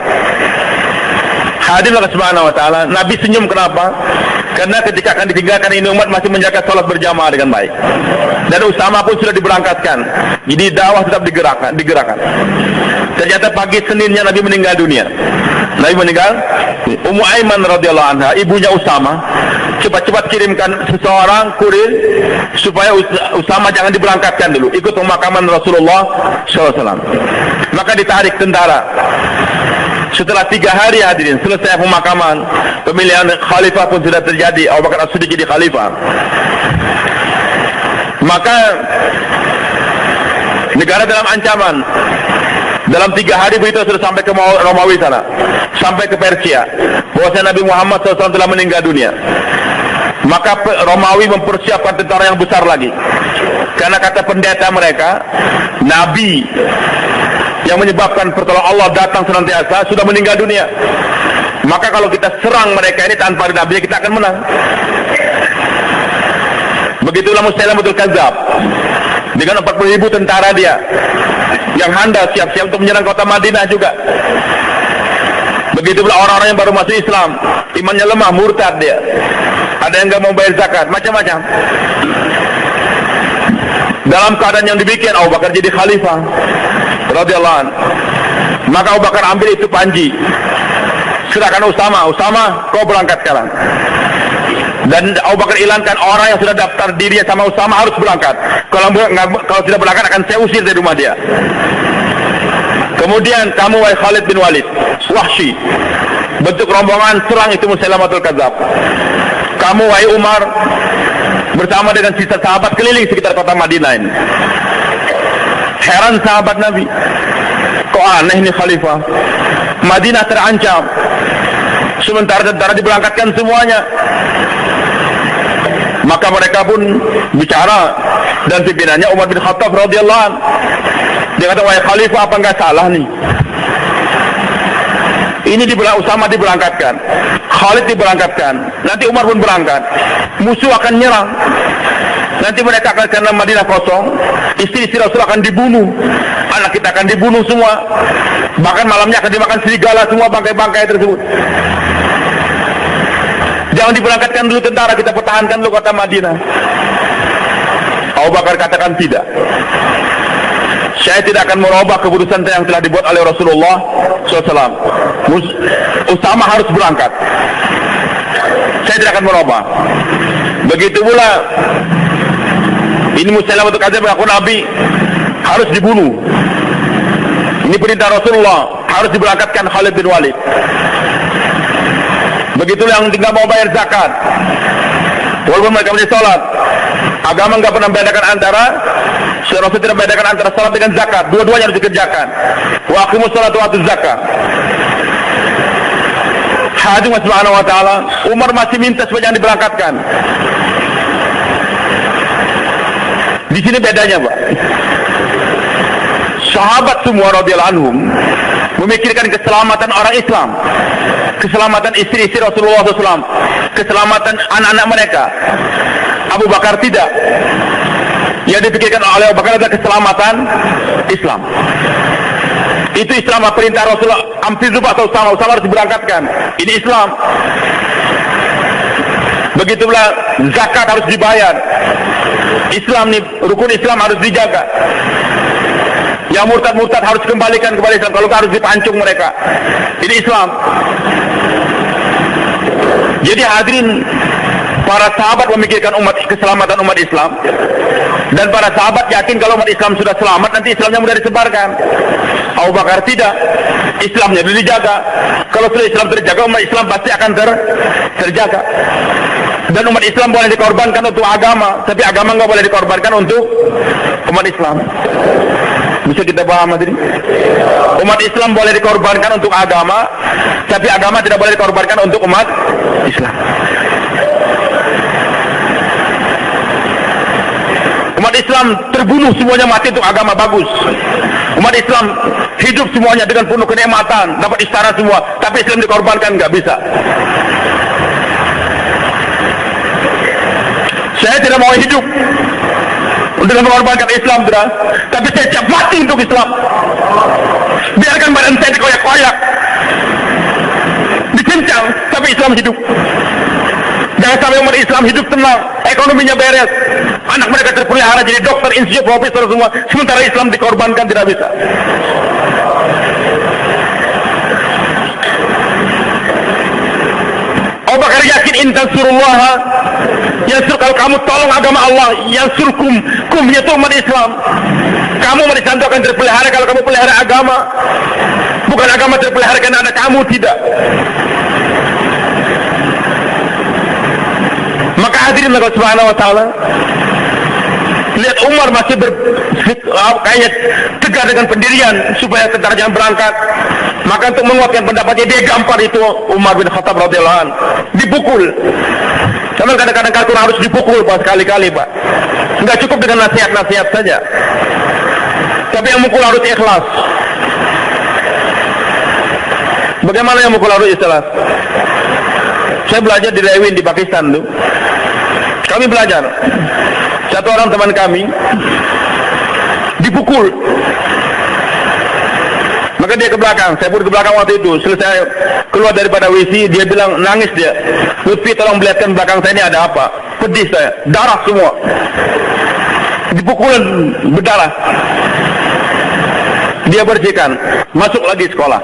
Hadir Allah Subhanahu wa taala. Nabi senyum kenapa? Karena ketika akan ditinggalkan ini umat masih menjaga sholat berjamaah dengan baik. Dan Usama pun sudah diberangkatkan. Jadi dakwah tetap digerakkan. Ternyata pagi Seninnya Nabi meninggal dunia. Nabi meninggal. Ummu Aiman radhiyallahu anha, ibunya Usama, cepat-cepat kirimkan seseorang kurir supaya Usama jangan diberangkatkan dulu, ikut pemakaman Rasulullah SAW. Maka ditarik tentara. Setelah 3 hari hadirin selesai pemakaman, pemilihan khalifah pun sudah terjadi. Abu Bakar As-Siddiq jadi khalifah. Maka negara dalam ancaman. Dalam 3 hari berita sudah sampai ke Romawi sana, sampai ke Persia, bahwasanya Nabi Muhammad SAW telah meninggal dunia. Maka Romawi mempersiapkan tentara yang besar lagi, karena kata pendeta mereka, Nabi yang menyebabkan pertolongan Allah datang senantiasa sudah meninggal dunia. Maka kalau kita serang mereka ini tanpa ada Nabi, kita akan menang. Begitulah Musailamatul Kadzdzab dengan 40.000 tentara dia yang handal siap-siap untuk menyerang kota Madinah juga. Begitu pula orang-orang yang baru masuk Islam, imannya lemah, murtad dia. Ada yang enggak mau bayar zakat, macam-macam. Dalam keadaan yang demikian, Abu Bakar jadi khalifah radhiyallahu anhu. Maka Abu Bakar ambil itu panji, serahkan Usama, kau berangkat sekarang. Dan Abu Bakar ilangkan orang yang sudah daftar dirinya sama Usama harus berangkat. Kalau tidak berangkat akan saya usir dari rumah dia. Kemudian kamu wahai Khalid bin Walid, Wahsy, bentuk rombongan serang itu Musailamatul Kadzdzab. kamu wahai Umar bersama dengan sisa sahabat keliling sekitar kota Madinah ini. Heran sahabat Nabi, kok aneh nih khalifah, Madinah terancam, sementara tentara diberangkatkan semuanya. Maka mereka pun bicara, dan pimpinannya Umar bin Khattab radhiyallahu anhu. Dia kata, wahai khalifah, apa enggak salah nih? Ini Usama diberangkatkan, Khalid diberangkatkan, nanti Umar pun berangkat, musuh akan nyerang, nanti mereka akan karena Madinah kosong, istri-istri Rasul akan dibunuh, anak kita akan dibunuh semua, bahkan malamnya akan dimakan serigala semua bangkai-bangkai tersebut. Jangan diberangkatkan dulu tentara, kita pertahankan dulu kota Madinah. Abu Bakar katakan tidak. Saya tidak akan merubah keputusan yang telah dibuat oleh Rasulullah SAW. Usama harus berangkat. Saya tidak akan merubah. Begitu pula ini Musailamah Kadzdzab mengaku Nabi harus dibunuh. Ini perintah Rasulullah, harus diberangkatkan Khalid bin Walid. Begitulah yang tinggal mau bayar zakat, walaupun mereka menjadi sholat. Agama enggak pernah membedakan antara, Rasul tidak membedakan antara sholat dengan zakat. Dua-duanya harus dikerjakan. Wa aqimus sholata wa atuz zakat. Haji subhanahu wa ta'ala, Umar masih minta supaya jangan diberangkatkan. Di sini bedanya, Pak. Sahabat semua radhiyallahu anhum memikirkan keselamatan orang Islam, keselamatan istri-istri Rasulullah SAW, keselamatan anak-anak mereka. Abu Bakar tidak. Yang dipikirkan oleh Abu Bakar adalah keselamatan Islam. Itu Islam, perintah Rasulullah. Hampir lupa Usama harus diberangkatkan. Ini Islam. Begitu pula zakat harus dibayar. Islam nih, rukun Islam harus dijaga. Yang murtad-murtad harus kembalikan kepada Islam, kalau harus dipancung mereka. Ini Islam. Jadi hadirin, para sahabat memikirkan keselamatan umat Islam, dan para sahabat yakin kalau umat Islam sudah selamat, nanti Islamnya mudah disebarkan. Abu Bakar tidak. Islamnya dulu dijaga. Kalau sudah Islam terjaga, umat Islam pasti akan terjaga. Dan umat Islam boleh dikorbankan untuk agama, tapi agama nggak boleh dikorbankan untuk umat Islam. Bisa kita paham hadirin? Umat Islam boleh dikorbankan untuk agama, tapi agama tidak boleh dikorbankan untuk umat Islam. Umat Islam terbunuh semuanya mati untuk agama, bagus. Umat Islam hidup semuanya dengan penuh kenikmatan, dapat istana semua, tapi Islam dikorbankan, nggak bisa. Saya tidak mau hidup untuk mengorbankan Islam, tapi saya siap mati untuk Islam. Biarkan badan saya dikoyak-koyak, dicincang, tapi Islam hidup. Jangan sampai umat Islam hidup tenang, ekonominya beres, anak mereka terpelihara jadi dokter, insinyur, profesor semua, sementara Islam dikorbankan, tidak bisa. Abu Bakar yakin intan surullah yansur, kalau kamu tolong agama Allah, yansurkum, kumnya itu umat Islam. Kamu umat Islam itu akan terpelihara kalau kamu pelihara agama. Bukan agama terpelihara karena anak kamu, tidak. Maka hadirin Allah Subhanahu wa taala, lihat Umar masih kayaknya tegar dengan pendirian supaya tentara jangan berangkat. Maka untuk menguatkan pendapatnya, dia gampar itu Umar bin Khattab radhiyallahu anhu, dipukul. Karena kadang-kadang kafir harus dipukul, Pak, sekali-kali, Pak. Enggak cukup dengan nasihat-nasihat saja, tapi yang mukul harus ikhlas. Bagaimana yang mukul harus ikhlas? Saya belajar di Lewin di Pakistan tuh. Kami belajar. Satu orang teman kami dipukul. Maka dia ke belakang, saya pun ke belakang waktu itu. Selesai keluar daripada WC, dia bilang, nangis dia. Lutfi, tolong melihatkan belakang saya ini ada apa. Pedih saya, darah semua. Dipukul berdarah. Dia bersihkan, masuk lagi sekolah.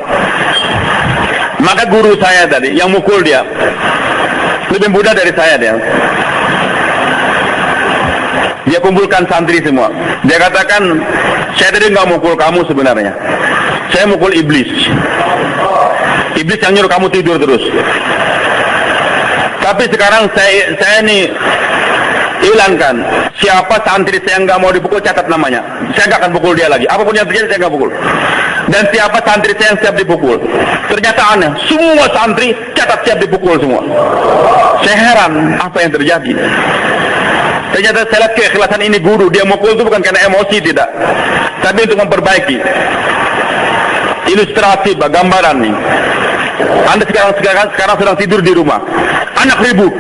Maka guru saya tadi, yang mukul dia, lebih muda dari saya dia. Dia kumpulkan santri semua. Dia katakan, saya tadi nggak mukul kamu sebenarnya. Saya mukul iblis. Iblis yang nyuruh kamu tidur terus. Tapi sekarang saya ini hilangkan. Siapa santri saya nggak mau dipukul, catat namanya. Saya nggak akan pukul dia lagi. Apapun yang terjadi saya nggak pukul. Dan siapa santri saya yang siap dipukul. Ternyata aneh, semua santri catat siap dipukul semua. Saya heran apa yang terjadi. Ternyata saya lihat keikhlasan ini guru. Dia mukul itu bukan karena emosi, tidak, tapi untuk memperbaiki. Ilustrasi, gambaran nih. Anda sekarang sedang tidur di rumah. Anak ribut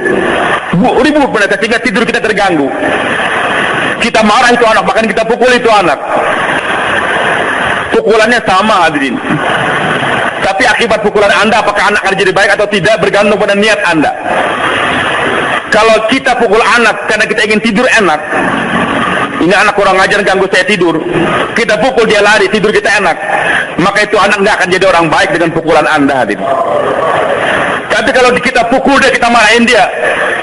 mereka sehingga tidur kita terganggu. Kita marah itu anak, bahkan kita pukul itu anak. Pukulannya sama, hadirin. Tapi akibat pukulan Anda, apakah anak akan jadi baik atau tidak, bergantung pada niat Anda. Kalau kita pukul anak karena kita ingin tidur enak, ini anak kurang ajar ganggu saya tidur, kita pukul dia lari, tidur kita enak, maka itu anak nggak akan jadi orang baik dengan pukulan Anda, hadirin. Tapi kalau kita pukul dia, kita marahin dia,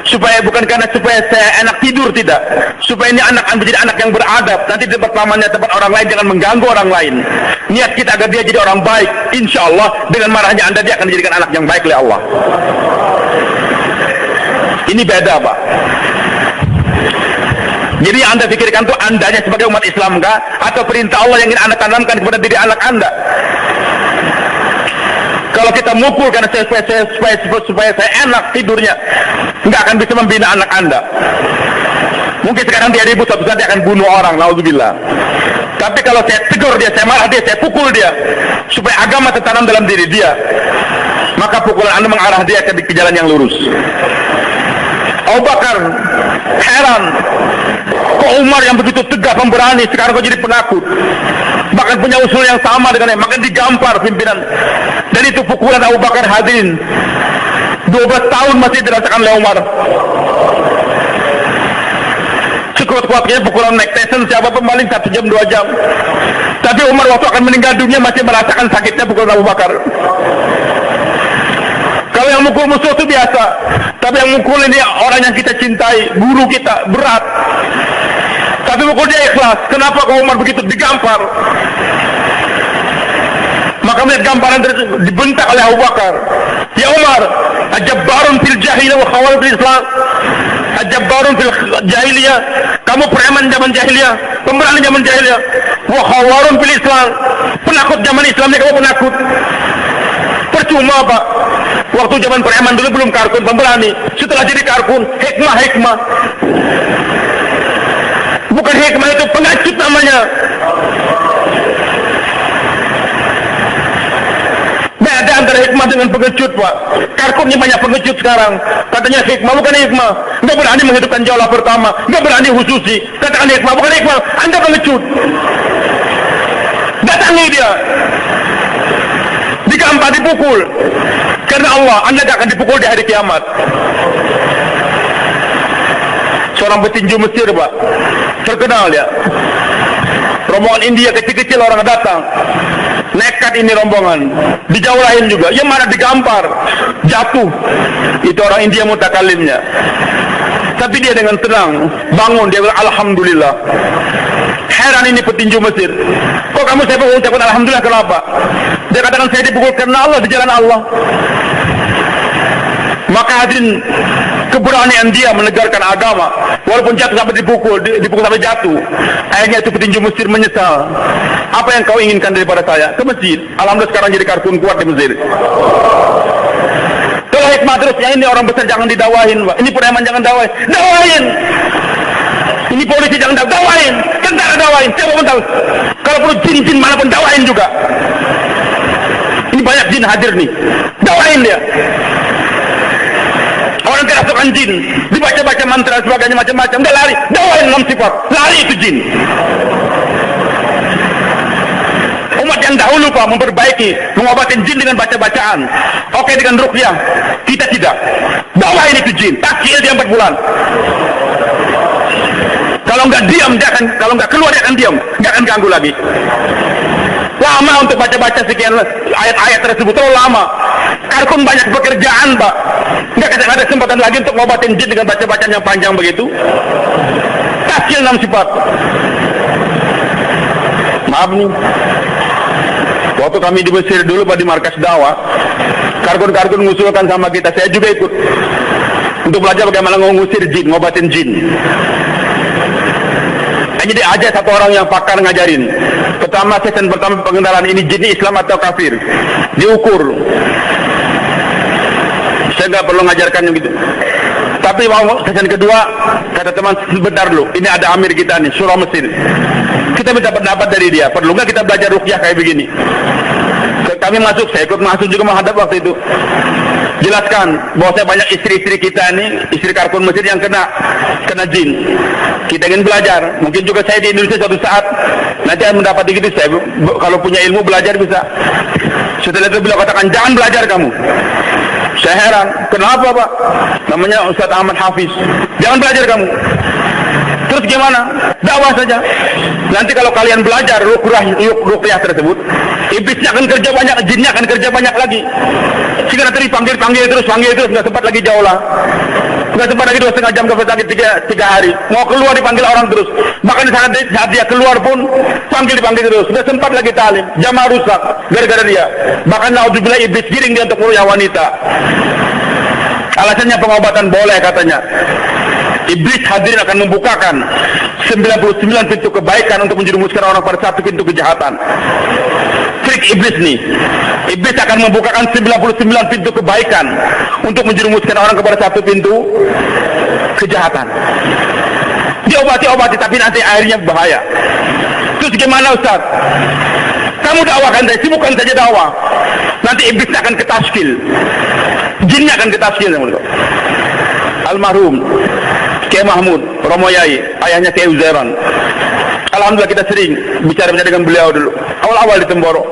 supaya bukan karena supaya saya enak tidur, tidak, supaya ini anak menjadi anak yang beradab, nanti di tempat pamannya, tempat orang lain, jangan mengganggu orang lain. Niat kita agar dia jadi orang baik, insya Allah dengan marahnya Anda dia akan dijadikan anak yang baik oleh Allah. Ini beda, Pak. Jadi Anda pikirkan tuh Andanya sebagai umat Islam kah, atau perintah Allah yang ingin Anda tanamkan kepada diri anak Anda? Kalau kita mukul karena supaya saya enak tidurnya, nggak akan bisa membina anak Anda. Mungkin sekarang dia ribut, suatu saat dia akan bunuh orang, naudzubillah. Tapi kalau saya tegur dia, saya marah dia, saya pukul dia, supaya agama tertanam dalam diri dia, maka pukulan Anda mengarah dia ke jalan yang lurus. Abu Bakar heran, kok Umar yang begitu tegas pemberani sekarang kok jadi penakut, bahkan punya usul yang sama dengannya, maka digampar pimpinan. Dan itu pukulan Abu Bakar, hadirin, 12 tahun masih dirasakan oleh Umar. Sekuat-kuatnya pukulan Mike Tyson siapa pemaling 1 jam 2 jam, tapi Umar waktu akan meninggal dunia masih merasakan sakitnya pukulan Abu Bakar. Kalau yang mukul musuh itu biasa, tapi yang mukul ini orang yang kita cintai, guru kita, berat. Tapi mukul dia ikhlas. Kenapa kau Umar begitu digampar? Maka melihat gamparan dibentak oleh Abu Bakar. Ya Umar, ajabbarun fil jahiliyah wa khawal fil Islam. Ajabbarun fil jahiliyah, kamu preman zaman jahiliyah, pemberani zaman jahiliyah. Wa khawarun fil Islam, penakut zaman Islam ini kamu penakut. Percuma, Pak. Waktu zaman preman dulu belum karkun pemberani, setelah jadi karkun hikmah. Bukan hikmah, itu pengacut namanya. Beda antara hikmah dengan pengecut, Pak. Karkunnya banyak pengecut sekarang. Katanya hikmah, bukan hikmah. Nggak berani menghidupkan jaulah pertama, nggak berani khususi. Katakan hikmah, bukan hikmah. Anda pengecut. Datangi dia, digampar, dipukul. Karena Allah, Anda tidak akan dipukul di hari kiamat. Seorang petinju Mesir, Pak, terkenal ya. Rombongan India kecil-kecil orang datang, nekat ini rombongan, dijauhin juga, ya mana digampar, jatuh. Itu orang India mutakalimnya. Tapi dia dengan tenang bangun, dia bilang alhamdulillah. Heran ini petinju Mesir, kok kamu saya ucapkan alhamdulillah, kenapa? Dia katakan saya dipukul karena Allah, di jalan Allah. Maka hadirin, keberanian dia menegarkan agama, walaupun jatuh sampai dipukul sampai jatuh. Akhirnya itu petinju Mesir menyesal. Apa yang kau inginkan daripada saya? Ke masjid. Alhamdulillah sekarang jadi kartun kuat di Mesir. Kalau hikmah terusnya, ini orang besar jangan didawahin, Pak. Ini preman jangan dawahin. Ini polisi jangan dawahin. Tentara dawahin. Siapa pun tahu. Kalau perlu jin manapun dawahin juga. Ini banyak jin hadir nih. Dawahin dia. Orang kerasukan jin, dibaca-baca mantra sebagainya macam-macam, dia lari, dawain 6 sifat, lari itu jin. Umat yang dahulu, Pak, memperbaiki, mengobatin jin dengan baca-bacaan. Oke, dengan ruqyah, kita tidak. Dawain itu jin, takjil dia 4 bulan. Kalau nggak diam, kalau nggak keluar dia akan diam, nggak akan ganggu lagi. Lama untuk baca-baca sekian ayat-ayat tersebut, terlalu lama. Karkun banyak pekerjaan, Pak. Nggak ada kesempatan lagi untuk ngobatin jin dengan baca-bacaan yang panjang begitu. Takjil 6 sifat. Maaf nih, waktu kami di Mesir dulu, Pak, di markas dakwah, karkun-karkun mengusulkan sama kita, saya juga ikut. untuk belajar bagaimana mengusir jin, ngobatin jin. Jadi aja satu orang yang pakar ngajarin. Pertama, sesi pertama pengenalan ini jin Islam atau kafir, diukur. Saya nggak perlu ngajarkan yang gitu. Tapi mau sesi kedua, kata teman, sebentar dulu, ini ada amir kita nih, surah Mesir. Kita minta pendapat dari dia, perlu nggak kita belajar ruqyah kayak begini? Kami masuk, saya ikut masuk juga menghadap waktu itu. Jelaskan bahwa saya banyak istri-istri kita ini, istri Karkun Mesir yang kena jin. Kita ingin belajar, mungkin juga saya di Indonesia suatu saat nanti akan mendapati gitu. Saya kalau punya ilmu belajar bisa. Setelah itu beliau katakan, jangan belajar kamu. Saya heran, kenapa Pak? Namanya Ustaz Ahmad Hafiz. Jangan belajar kamu. Terus gimana? Dakwah saja. Nanti kalau kalian belajar ruqyah tersebut, iblisnya akan kerja banyak, jinnya akan kerja banyak lagi. Sehingga nanti panggil terus, nggak sempat lagi jauh lah. Nggak sempat lagi 2,5 jam ke sakit 3 hari. Mau keluar dipanggil orang terus. Bahkan saat dia keluar pun dipanggil terus. Nggak sempat lagi talim. Jamaah rusak gara-gara dia. Bahkan naudzubillah iblis giring dia untuk ruqyah wanita. Alasannya pengobatan boleh katanya. Iblis hadirin akan membukakan 99 pintu kebaikan untuk menjerumuskan orang pada satu pintu kejahatan. Trik iblis nih. Iblis akan membukakan 99 pintu kebaikan untuk menjerumuskan orang kepada satu pintu kejahatan. Diobati tapi nanti akhirnya bahaya. Terus gimana Ustaz? Kamu dakwakan saya, sibukkan saja dakwah. Nanti iblis akan ketaskil. Jinnya akan ketaskil. Almarhum Kiai Mahmud Romoyai, ayahnya Kiai Uzairan. Alhamdulillah kita sering bicara dengan beliau dulu. Awal-awal di Temboro.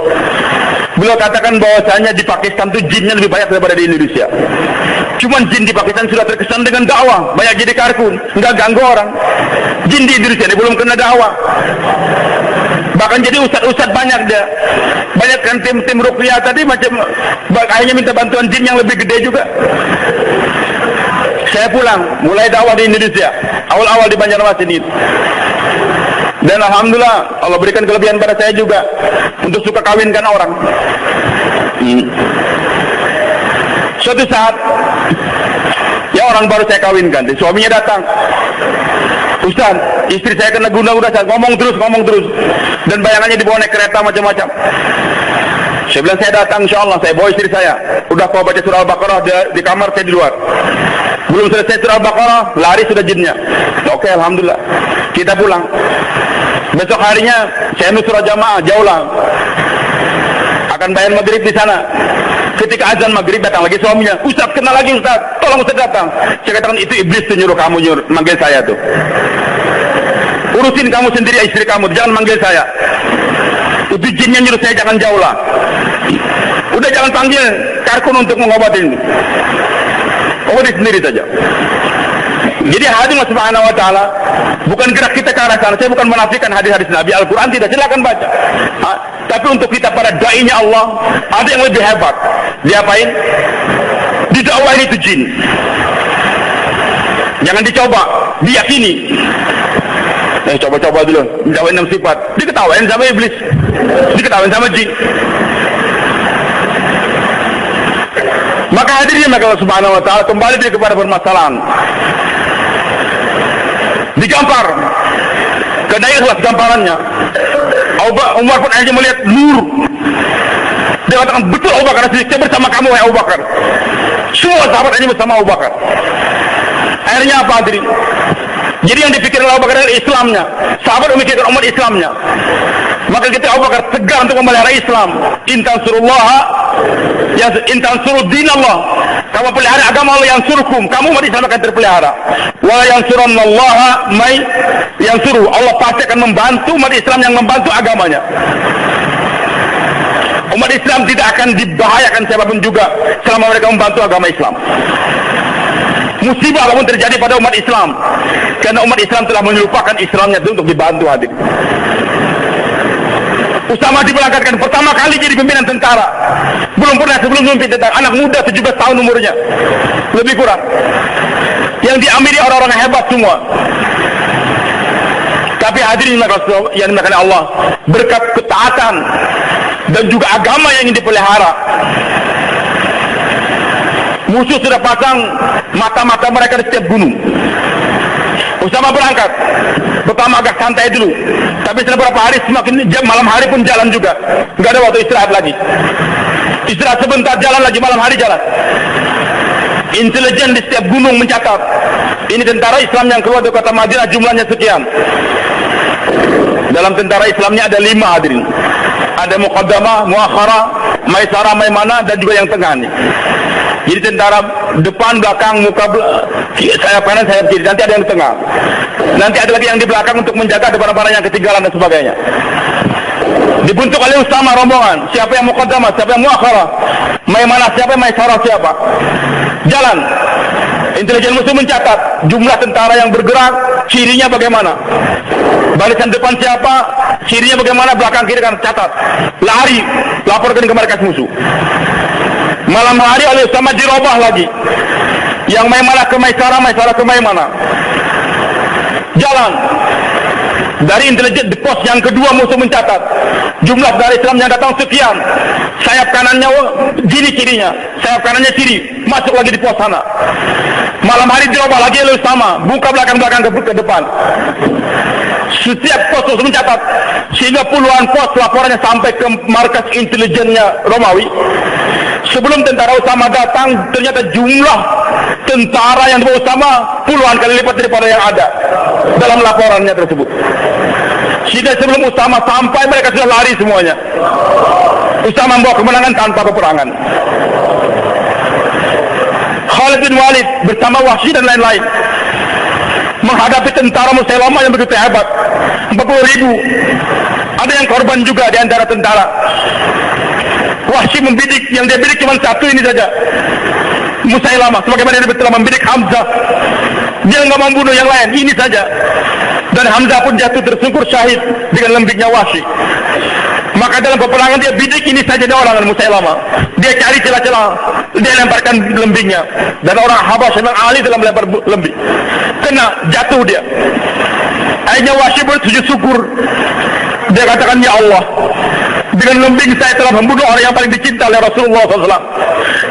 Beliau katakan bahwasanya di Pakistan itu jinnya lebih banyak daripada di Indonesia. Cuman jin di Pakistan sudah terkesan dengan dakwah, banyak jadi karkun, nggak ganggu orang. Jin di Indonesia ini belum kena dakwah. Bahkan jadi ustad-ustad banyak dia. Banyak kan tim ruqyah tadi macam akhirnya minta bantuan jin yang lebih gede juga. Saya pulang, mulai dakwah di Indonesia. Awal-awal di Banjarmasin itu. Dan alhamdulillah Allah berikan kelebihan pada saya juga untuk suka kawinkan orang. Suatu saat ya orang baru saya kawinkan, suaminya datang. Ustaz, istri saya kena guna ngomong terus. Dan bayangannya dibawa naik kereta macam-macam. Saya bilang saya datang insyaallah, saya bawa istri saya. Udah kau baca surah Al-Baqarah di kamar, saya di luar. Belum selesai surah Al-Baqarah, lari sudah jinnya. Oke, alhamdulillah. Kita pulang. Besok harinya saya nusrah jamaah, jauh lah. Akan bayar maghrib di sana. Ketika azan maghrib datang lagi suaminya. Ustaz, kena lagi Ustaz. Tolong Ustaz datang. Saya katakan itu iblis tuh nyuruh kamu manggil saya tuh. Urusin kamu sendiri istri kamu, jangan manggil saya. Itu jinnya nyuruh saya jangan jauh lah. Udah jangan panggil karkun untuk mengobatin. Obati sendiri saja. Jadi hadis Subhanahu wa taala bukan gerak kita ke arah sana. Saya bukan menafikan hadis-hadis Nabi, Al-Qur'an tidak, silakan baca. Tapi untuk kita para dai-nya Allah, ada yang lebih hebat. Diapain? Didakwain itu jin. Jangan dicoba, diyakini. Coba-coba dulu, dakwain 6 sifat. Diketawain sama iblis. Diketawain sama jin. Maka hadirin maka Allah Subhanahu wa taala kembali kepada permasalahan. Digampar. Kenaiklah gamparannya. Umar pun akhirnya melihat nur. Dia katakan, betul Abu Bakar Siddiq, saya bersama kamu wahai Abu Bakar. Semua sahabat ini bersama Abu Bakar. Akhirnya apa hadirin? Jadi yang dipikirkan Abu Bakar adalah Islamnya. Sahabat memikirkan umat Islamnya. Maka ketika Abu Bakar tegar untuk memelihara Islam, intan suruh din Allah, kamu pelihara agama Allah yang suruhkum, kamu umat Islam akan terpelihara. Wa yansurannallaha may yansuru, Allah pasti akan membantu umat Islam yang membantu agamanya. Umat Islam tidak akan dibahayakan siapapun juga selama mereka membantu agama Islam. Musibah apapun terjadi pada umat Islam, karena umat Islam telah melupakan Islamnya itu untuk dibantu hadir. Usama diberangkatkan pertama kali jadi pimpinan tentara. Belum pernah sebelum memimpin tentara. Anak muda 17 tahun umurnya, lebih kurang. Yang diamiri orang-orang hebat semua. Tapi hadirin yang dimakan Allah, berkat ketaatan dan juga agama yang ingin dipelihara, Musuh sudah pasang mata-mata mereka di setiap gunung. Usama berangkat. Pertama agak santai dulu, tapi setelah beberapa hari semakin malam hari pun jalan juga. Nggak ada waktu istirahat lagi. Istirahat sebentar, jalan lagi, malam hari jalan. Intelijen di setiap gunung mencatat, ini tentara Islam yang keluar dari kota Madinah jumlahnya sekian. Dalam tentara Islamnya ada 5 hadirin. Ada Muqaddamah, Muakhara, Maisarah, Maimanah, dan juga yang tengah nih. Jadi tentara depan, belakang, muka, sayap kanan, sayap kiri. Nanti ada yang di tengah. Nanti ada lagi yang di belakang untuk menjaga barang-barang yang ketinggalan dan sebagainya. Dibentuk oleh Usama rombongan. Siapa yang Muqaddamah, siapa yang Muakhara, Maimanah, siapa yang Maisarah, siapa. Jalan. Intelijen musuh mencatat jumlah tentara yang bergerak, cirinya bagaimana. Barisan depan siapa, cirinya bagaimana, belakang kiri kan catat. Lari, laporkan ke markas musuh. Malam hari oleh Usama dirubah lagi. Yang Maimanah ke Maisarah, Maisarah ke Maimanah. Jalan. Dari intelijen di pos yang kedua musuh mencatat jumlah dari Islam yang datang sekian. Sayap kanannya gini cirinya, sayap kanannya ciri, masuk lagi di pos sana. Malam hari dirubah lagi oleh Usama, buka belakang-belakang ke depan. Setiap pos musuh mencatat, sehingga puluhan pos laporannya sampai ke markas intelijennya Romawi. Sebelum tentara Usama datang, ternyata jumlah tentara yang dibawa Usama puluhan kali lipat daripada yang ada dalam laporannya tersebut. Sehingga sebelum Usama sampai, mereka sudah lari semuanya. Usama membawa kemenangan tanpa peperangan. Khalid bin Walid bersama Wahsy dan lain-lain menghadapi tentara Musailamah yang begitu hebat, 40.000. Ada yang korban juga di antara tentara. Wahsy membidik, yang dia bidik cuma satu ini saja, Musailamah, sebagaimana dia telah membidik Hamzah. Dia nggak membunuh yang lain, ini saja. Dan Hamzah pun jatuh tersungkur syahid dengan lembiknya Wahsy. Maka dalam peperangan dia bidik ini saja dia orang Musailamah. Dia cari celah-celah, dia lemparkan lembiknya. Dan orang Habasyah memang ahli dalam melempar lembik. Kena, jatuh dia. Akhirnya Wahsy bersujud syukur. Dia katakan, ya Allah, dengan lembing saya telah membunuh orang yang paling dicinta oleh Rasulullah SAW.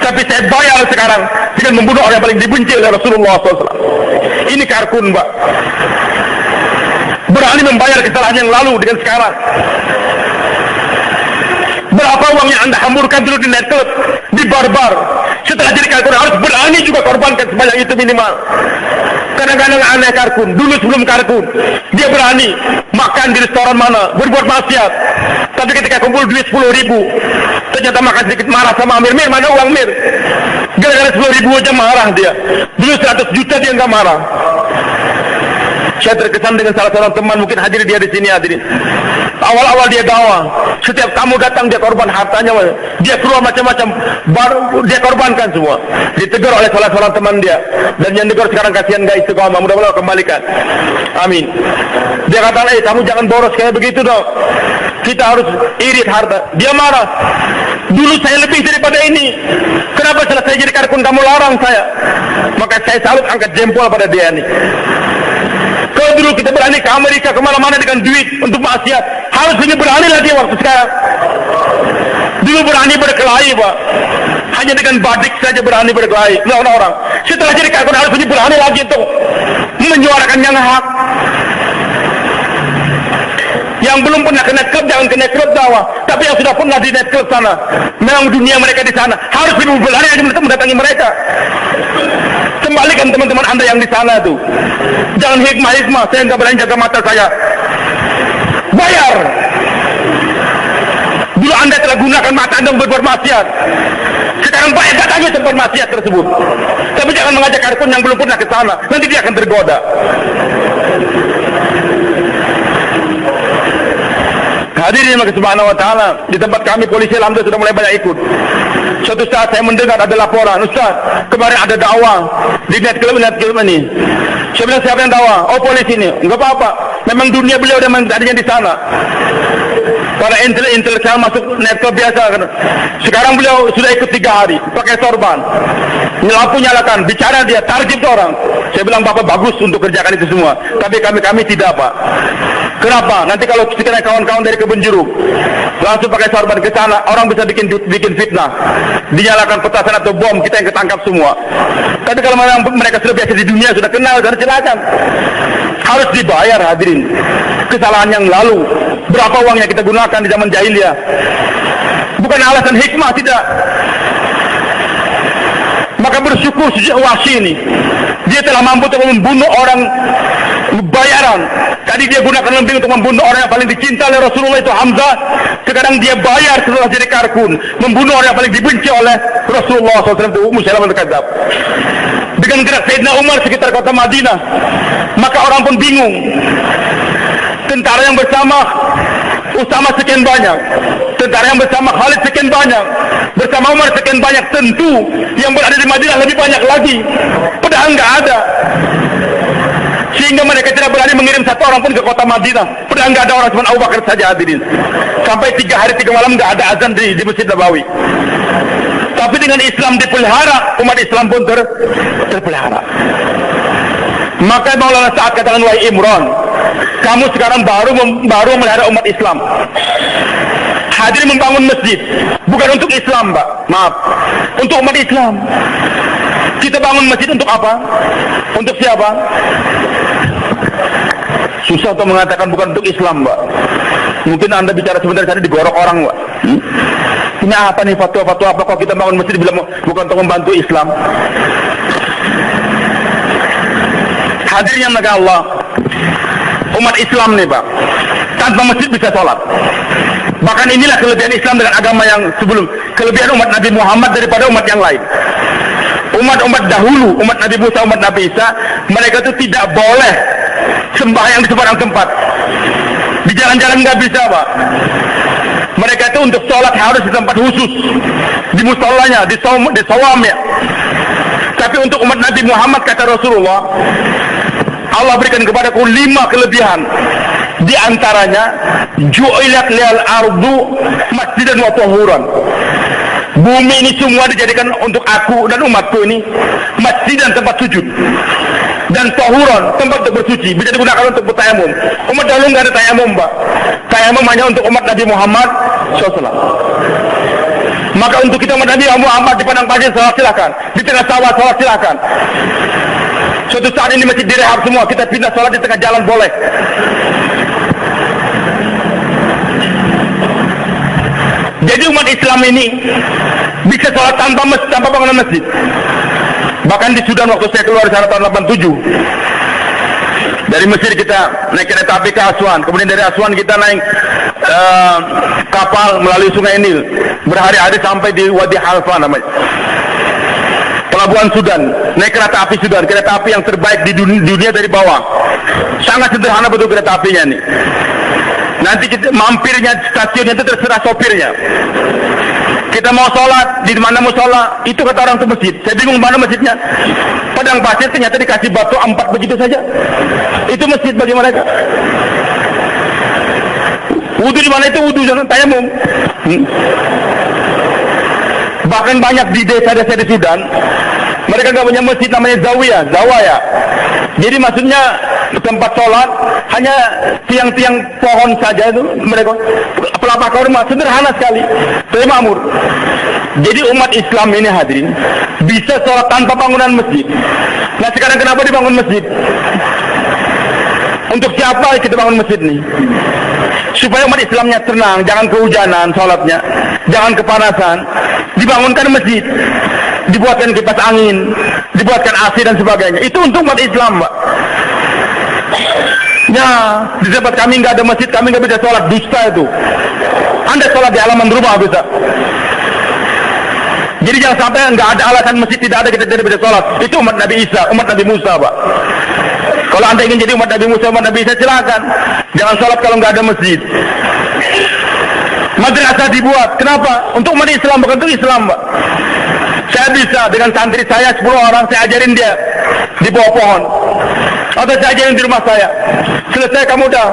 Tapi saya bayar sekarang dengan membunuh orang yang paling dibenci oleh Rasulullah SAW. Ini karkun, Mbak. Berani membayar kesalahan yang lalu dengan sekarang. Berapa uang yang Anda hamburkan dulu di nightclub, di bar-bar, setelah jadi karkun harus berani juga korbankan sebanyak itu minimal. Kadang-kadang aneh karkun, dulu sebelum karkun dia berani makan di restoran mana, berbuat maksiat. Tapi ketika kumpul duit 10.000, ternyata makan sedikit, marah sama Amir. Mir, mana uang Mir? Gara-gara 10.000 aja marah dia. Dulu 100 juta dia nggak marah. Saya terkesan dengan salah seorang teman, mungkin hadir dia di sini hadirin. Awal-awal dia dakwah, setiap tamu datang dia korban hartanya, dia keluar macam-macam, baru dia korbankan semua. Ditegur oleh salah seorang teman dia, dan yang ditegur sekarang kasihan gak istiqamah, mudah-mudahan kembalikan. Amin. Dia kata, kamu jangan boros kayak begitu dong. Kita harus irit harta. Dia marah. Dulu saya lebih daripada ini. Kenapa setelah saya jadi karkun kamu larang saya? Maka saya salut, angkat jempol pada dia ini. Kalau dulu kita berani ke Amerika kemana-mana dengan duit untuk maksiat, harus lebih berani lagi waktu sekarang. Dulu berani berkelahi, Pak. Hanya dengan badik saja berani berkelahi melawan orang. Setelah jadi karkun harus lebih berani lagi untuk menyuarakan yang hak. Yang belum pernah ke nightclub jangan ke nightclub dakwah, tapi yang sudah pernah di nightclub sana, memang dunia mereka di sana, harus lebih berani lagi mendatangi mereka. Kembalikan teman-teman Anda yang di sana tuh. Jangan hikmah-hikmah, saya nggak berani jaga mata saya. Bayar. Dulu Anda telah gunakan mata Anda untuk berbuat maksiat. Sekarang bayar datanya tempat maksiat tersebut. Tapi jangan mengajak karkun yang belum pernah ke sana, nanti dia akan tergoda. Hadirin yang subhanahu wa ta'ala, di tempat kami polisi alhamdulillah sudah mulai banyak ikut. Suatu saat saya mendengar ada laporan, Ustaz, kemarin ada dakwah di nightclub ini. Saya bilang, siapa yang dakwah? Oh, polisi ini. Enggak apa-apa, memang dunia beliau memang tadinya di sana. Para intelektual masuk nightclub biasa. Sekarang beliau sudah ikut 3 hari, pakai sorban, lampu nyalakan, bicara dia, target orang. Saya bilang Bapak bagus untuk kerjakan itu semua, tapi kami tidak Pak. Kenapa? Nanti kalau kita kawan-kawan dari kebun jeruk langsung pakai sorban ke sana, orang bisa bikin fitnah, dinyalakan petasan atau bom, kita yang ketangkap semua. Tapi kalau mereka sudah biasa di dunia, sudah kenal, sudah silakan. Harus dibayar hadirin kesalahan yang lalu. Berapa uang yang kita gunakan di zaman jahiliyah? Bukan alasan hikmah, tidak. Maka bersyukur sejak Wahsy ini, dia telah mampu untuk membunuh orang bayaran. Tadi dia gunakan lembing untuk membunuh orang yang paling dicinta oleh Rasulullah, itu Hamzah. Sekarang dia bayar setelah jadi Karkun, membunuh orang yang paling dibenci oleh Rasulullah SAW, itu Musailamah al-Kadzdzab. Dengan gerak Sayyidina Umar sekitar kota Madinah, maka orang pun bingung. Tentara yang bersama Usama sekian banyak, tentara yang bersama Khalid sekian banyak, bersama Umar sekian banyak, tentu yang berada di Madinah lebih banyak lagi. Padahal nggak ada. Sehingga mereka tidak berani mengirim satu orang pun ke kota Madinah. Padahal nggak ada orang, cuma Abu Bakar saja hadirin. Sampai 3 hari 3 malam nggak ada azan di Masjid Nabawi. Tapi dengan Islam dipelihara, umat Islam pun terpelihara. Maka Maulana Sa'ad katakan, wahai Imran, kamu sekarang baru memelihara umat Islam. Hadir membangun masjid, bukan untuk Islam, Pak. Maaf, untuk umat Islam. Kita bangun masjid untuk apa? Untuk siapa? Susah untuk mengatakan bukan untuk Islam, Pak. Mungkin Anda bicara sebentar tadi digorok orang, Pak. Ini apa nih fatwa-fatwa apa kok kita bangun masjid bilang bukan untuk membantu Islam? Hadirnya negara Allah, umat Islam nih Pak, tanpa masjid bisa sholat. Bahkan inilah kelebihan Islam dengan agama yang sebelum, kelebihan umat Nabi Muhammad daripada umat yang lain. Umat-umat dahulu, umat Nabi Musa, umat Nabi Isa, mereka itu tidak boleh sembahyang di sembarang tempat. Di jalan-jalan nggak bisa Pak. Mereka itu untuk sholat harus di tempat khusus, di musallanya, di sawamnya. Tapi untuk umat Nabi Muhammad, kata Rasulullah, Allah berikan kepadaku 5 kelebihan. Di antaranya, ju'ilat liyal ardu masjidan wa tahuran. Bumi ini semua dijadikan untuk aku dan umatku ini masjid dan tempat sujud. Dan tahuran, tempat untuk bersuci, bisa digunakan untuk bertayamum. Umat dahulu nggak ada tayamum, Pak. Tayamum hanya untuk umat Nabi Muhammad SAW. Maka untuk kita umat Nabi Muhammad di padang pasir salat silakan, di tengah sawah salat silakan. Suatu saat ini masjid direhab semua, kita pindah salat di tengah jalan boleh. Jadi umat Islam ini bisa sholat tanpa bangunan masjid. Bahkan di Sudan waktu saya keluar di sana tahun 87, dari Mesir kita naik kereta api ke Aswan, kemudian dari Aswan kita naik kapal melalui Sungai Nil, berhari-hari sampai di Wadi Halfa namanya, pelabuhan Sudan. Naik kereta api Sudan, kereta api yang terbaik di dunia dari bawah. Sangat sederhana betul kereta apinya nih. Nanti kita mampirnya stasiunnya itu terserah sopirnya. Kita mau sholat, di mana mau sholat, itu kata orang itu masjid. Saya bingung mana masjidnya. Padang pasir ternyata dikasih batu 4 begitu saja. Itu masjid bagi mereka. Wudu di mana itu wudu, jangan tayamum. Bahkan banyak di desa-desa di Sudan, mereka nggak punya masjid, namanya zawaya. Jadi maksudnya tempat sholat hanya tiang-tiang pohon saja itu, mereka pelapa kurma, sederhana sekali, tapi makmur. Jadi umat Islam ini hadirin bisa sholat tanpa bangunan masjid. Nah sekarang kenapa dibangun masjid? Untuk siapa kita bangun masjid nih? Supaya umat Islamnya tenang, jangan kehujanan sholatnya, jangan kepanasan. Dibangunkan masjid, dibuatkan kipas angin, dibuatkan AC dan sebagainya. Itu untuk umat Islam, Pak. Ya, di tempat kami nggak ada masjid, kami nggak bisa sholat, dusta itu. Anda sholat di halaman rumah bisa. Jadi jangan sampai nggak ada alasan masjid tidak ada kita tidak bisa sholat. Itu umat Nabi Isa, umat Nabi Musa, Pak. Kalau Anda ingin jadi umat Nabi Musa, umat Nabi Isa, silakan. Jangan sholat kalau nggak ada masjid. Madrasah dibuat, kenapa? Untuk umat Islam, bukan untuk Islam, Pak. Saya bisa dengan santri saya 10 orang, saya ajarin dia di bawah pohon, atau saya ajarin di rumah saya. Selesai kamu udah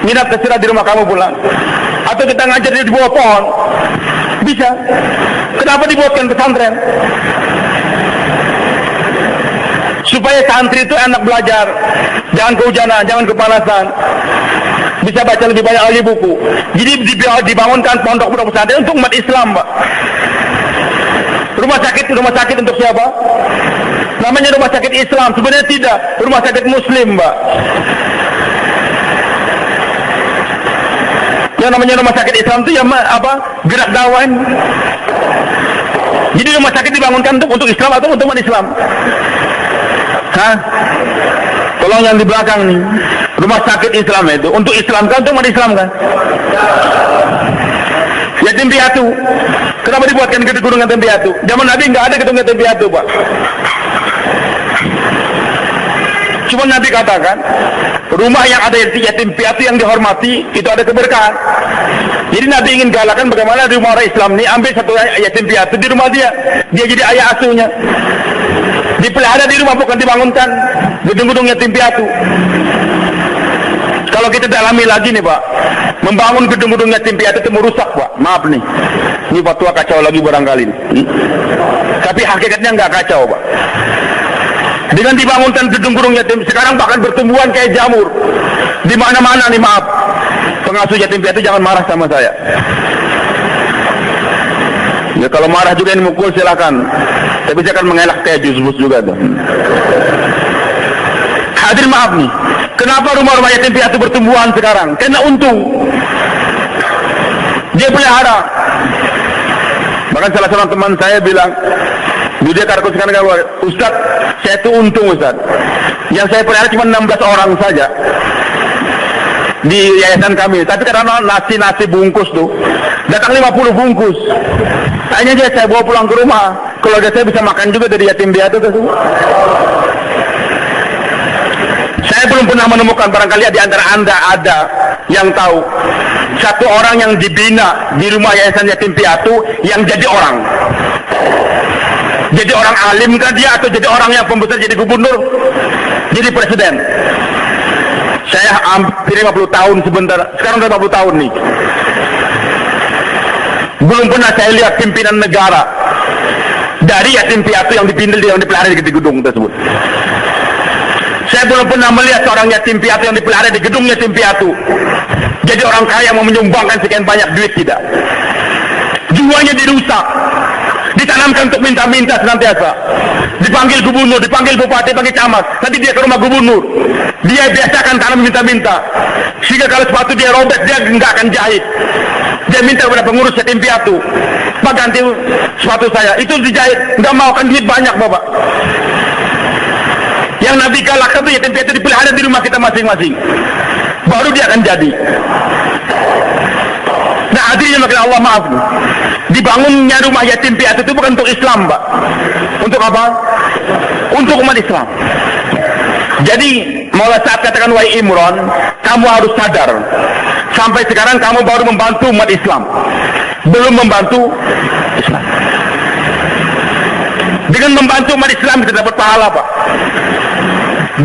nginap, terserah di rumah kamu pulang. Atau kita ngajar dia di bawah pohon, bisa. Kenapa dibuatkan pesantren? Supaya santri itu enak belajar, jangan kehujanan, jangan kepanasan, bisa baca lebih banyak lagi buku. Jadi dibangunkan pondok pesantren untuk umat Islam, Pak. Rumah sakit untuk siapa? Namanya rumah sakit Islam, sebenarnya tidak, rumah sakit Muslim, Pak. Yang namanya rumah sakit Islam itu ya apa? Gerak dakwah. Jadi rumah sakit dibangunkan untuk Islam atau untuk umat Islam? Hah? Tolong yang di belakang nih. Rumah sakit Islam itu untuk Islam kan, untuk umat Islam kan? Yatim piatu. Kenapa dibuatkan gedung yatim piatu? Zaman Nabi nggak ada gedung yatim piatu, Pak. Cuma Nabi katakan, rumah yang ada yatim piatu yang dihormati itu ada keberkahan. Jadi Nabi ingin galakkan bagaimana di rumah orang Islam ini ambil satu yatim piatu di rumah dia jadi ayah asuhnya. Dipelihara di rumah, bukan dibangunkan gedung-gedung yatim piatu. Kalau kita dalami lagi nih, Pak, membangun gedung-gedung yatim piatu itu merusak, Pak. Maaf nih, ini fatwa kacau lagi barangkali. Tapi hakikatnya nggak kacau, Pak. Dengan dibangunkan gedung-gedung yatim, sekarang bahkan bertumbuhan kayak jamur di mana-mana nih, maaf. Pengasuh yatim piatu jangan marah sama saya. Ya kalau marah juga yang mukul silakan. Tapi saya akan mengelak kayak jus-bus juga tuh. Hadir maaf nih. Kenapa rumah-rumah yatim piatu bertumbuhan sekarang? Karena untung. Dia pelihara. Bahkan salah seorang teman saya bilang, dia karkus sekarang, Ustaz, saya itu untung, Ustaz. Yang saya pelihara cuma 16 orang saja di yayasan kami. Tapi karena nasi bungkus tuh datang 50 bungkus. Akhirnya saya bawa pulang ke rumah. Keluarga saya bisa makan juga dari yatim piatu tersebut. Saya belum pernah menemukan, barangkali di antara Anda ada yang tahu satu orang yang dibina di rumah yayasan yatim piatu yang jadi orang. Jadi orang alim kan dia, atau jadi orang yang pembesar, jadi gubernur, jadi presiden. Saya hampir 50 tahun sebentar, sekarang udah 50 tahun nih. Belum pernah saya lihat pimpinan negara dari yatim piatu yang dipelihara di gedung tersebut. Saya belum pernah melihat seorang yatim piatu yang dipelihara di gedung yatim piatu jadi orang kaya mau menyumbangkan sekian banyak duit, tidak. Jiwanya dirusak, ditanamkan untuk minta-minta senantiasa. Dipanggil gubernur, dipanggil bupati, dipanggil camat, nanti dia ke rumah gubernur, dia biasakan tanam minta-minta, sehingga kalau sepatu dia robek dia nggak akan jahit. Dia minta kepada pengurus yatim piatu, Pak ganti sepatu saya, itu dijahit, nggak mau, kan duit banyak, Bapak. Yang Nabi galakkan itu yatim piatu dipelihara di rumah kita masing-masing, baru dia akan jadi. Nah, hadirin makin Allah, maaf nih, dibangunnya rumah yatim piatu itu bukan untuk Islam, Pak. Untuk apa? Untuk umat Islam. Jadi mulai saat katakan wahai Imran, kamu harus sadar, sampai sekarang kamu baru membantu umat Islam, belum membantu Islam. Dengan membantu umat Islam kita dapat pahala, Pak.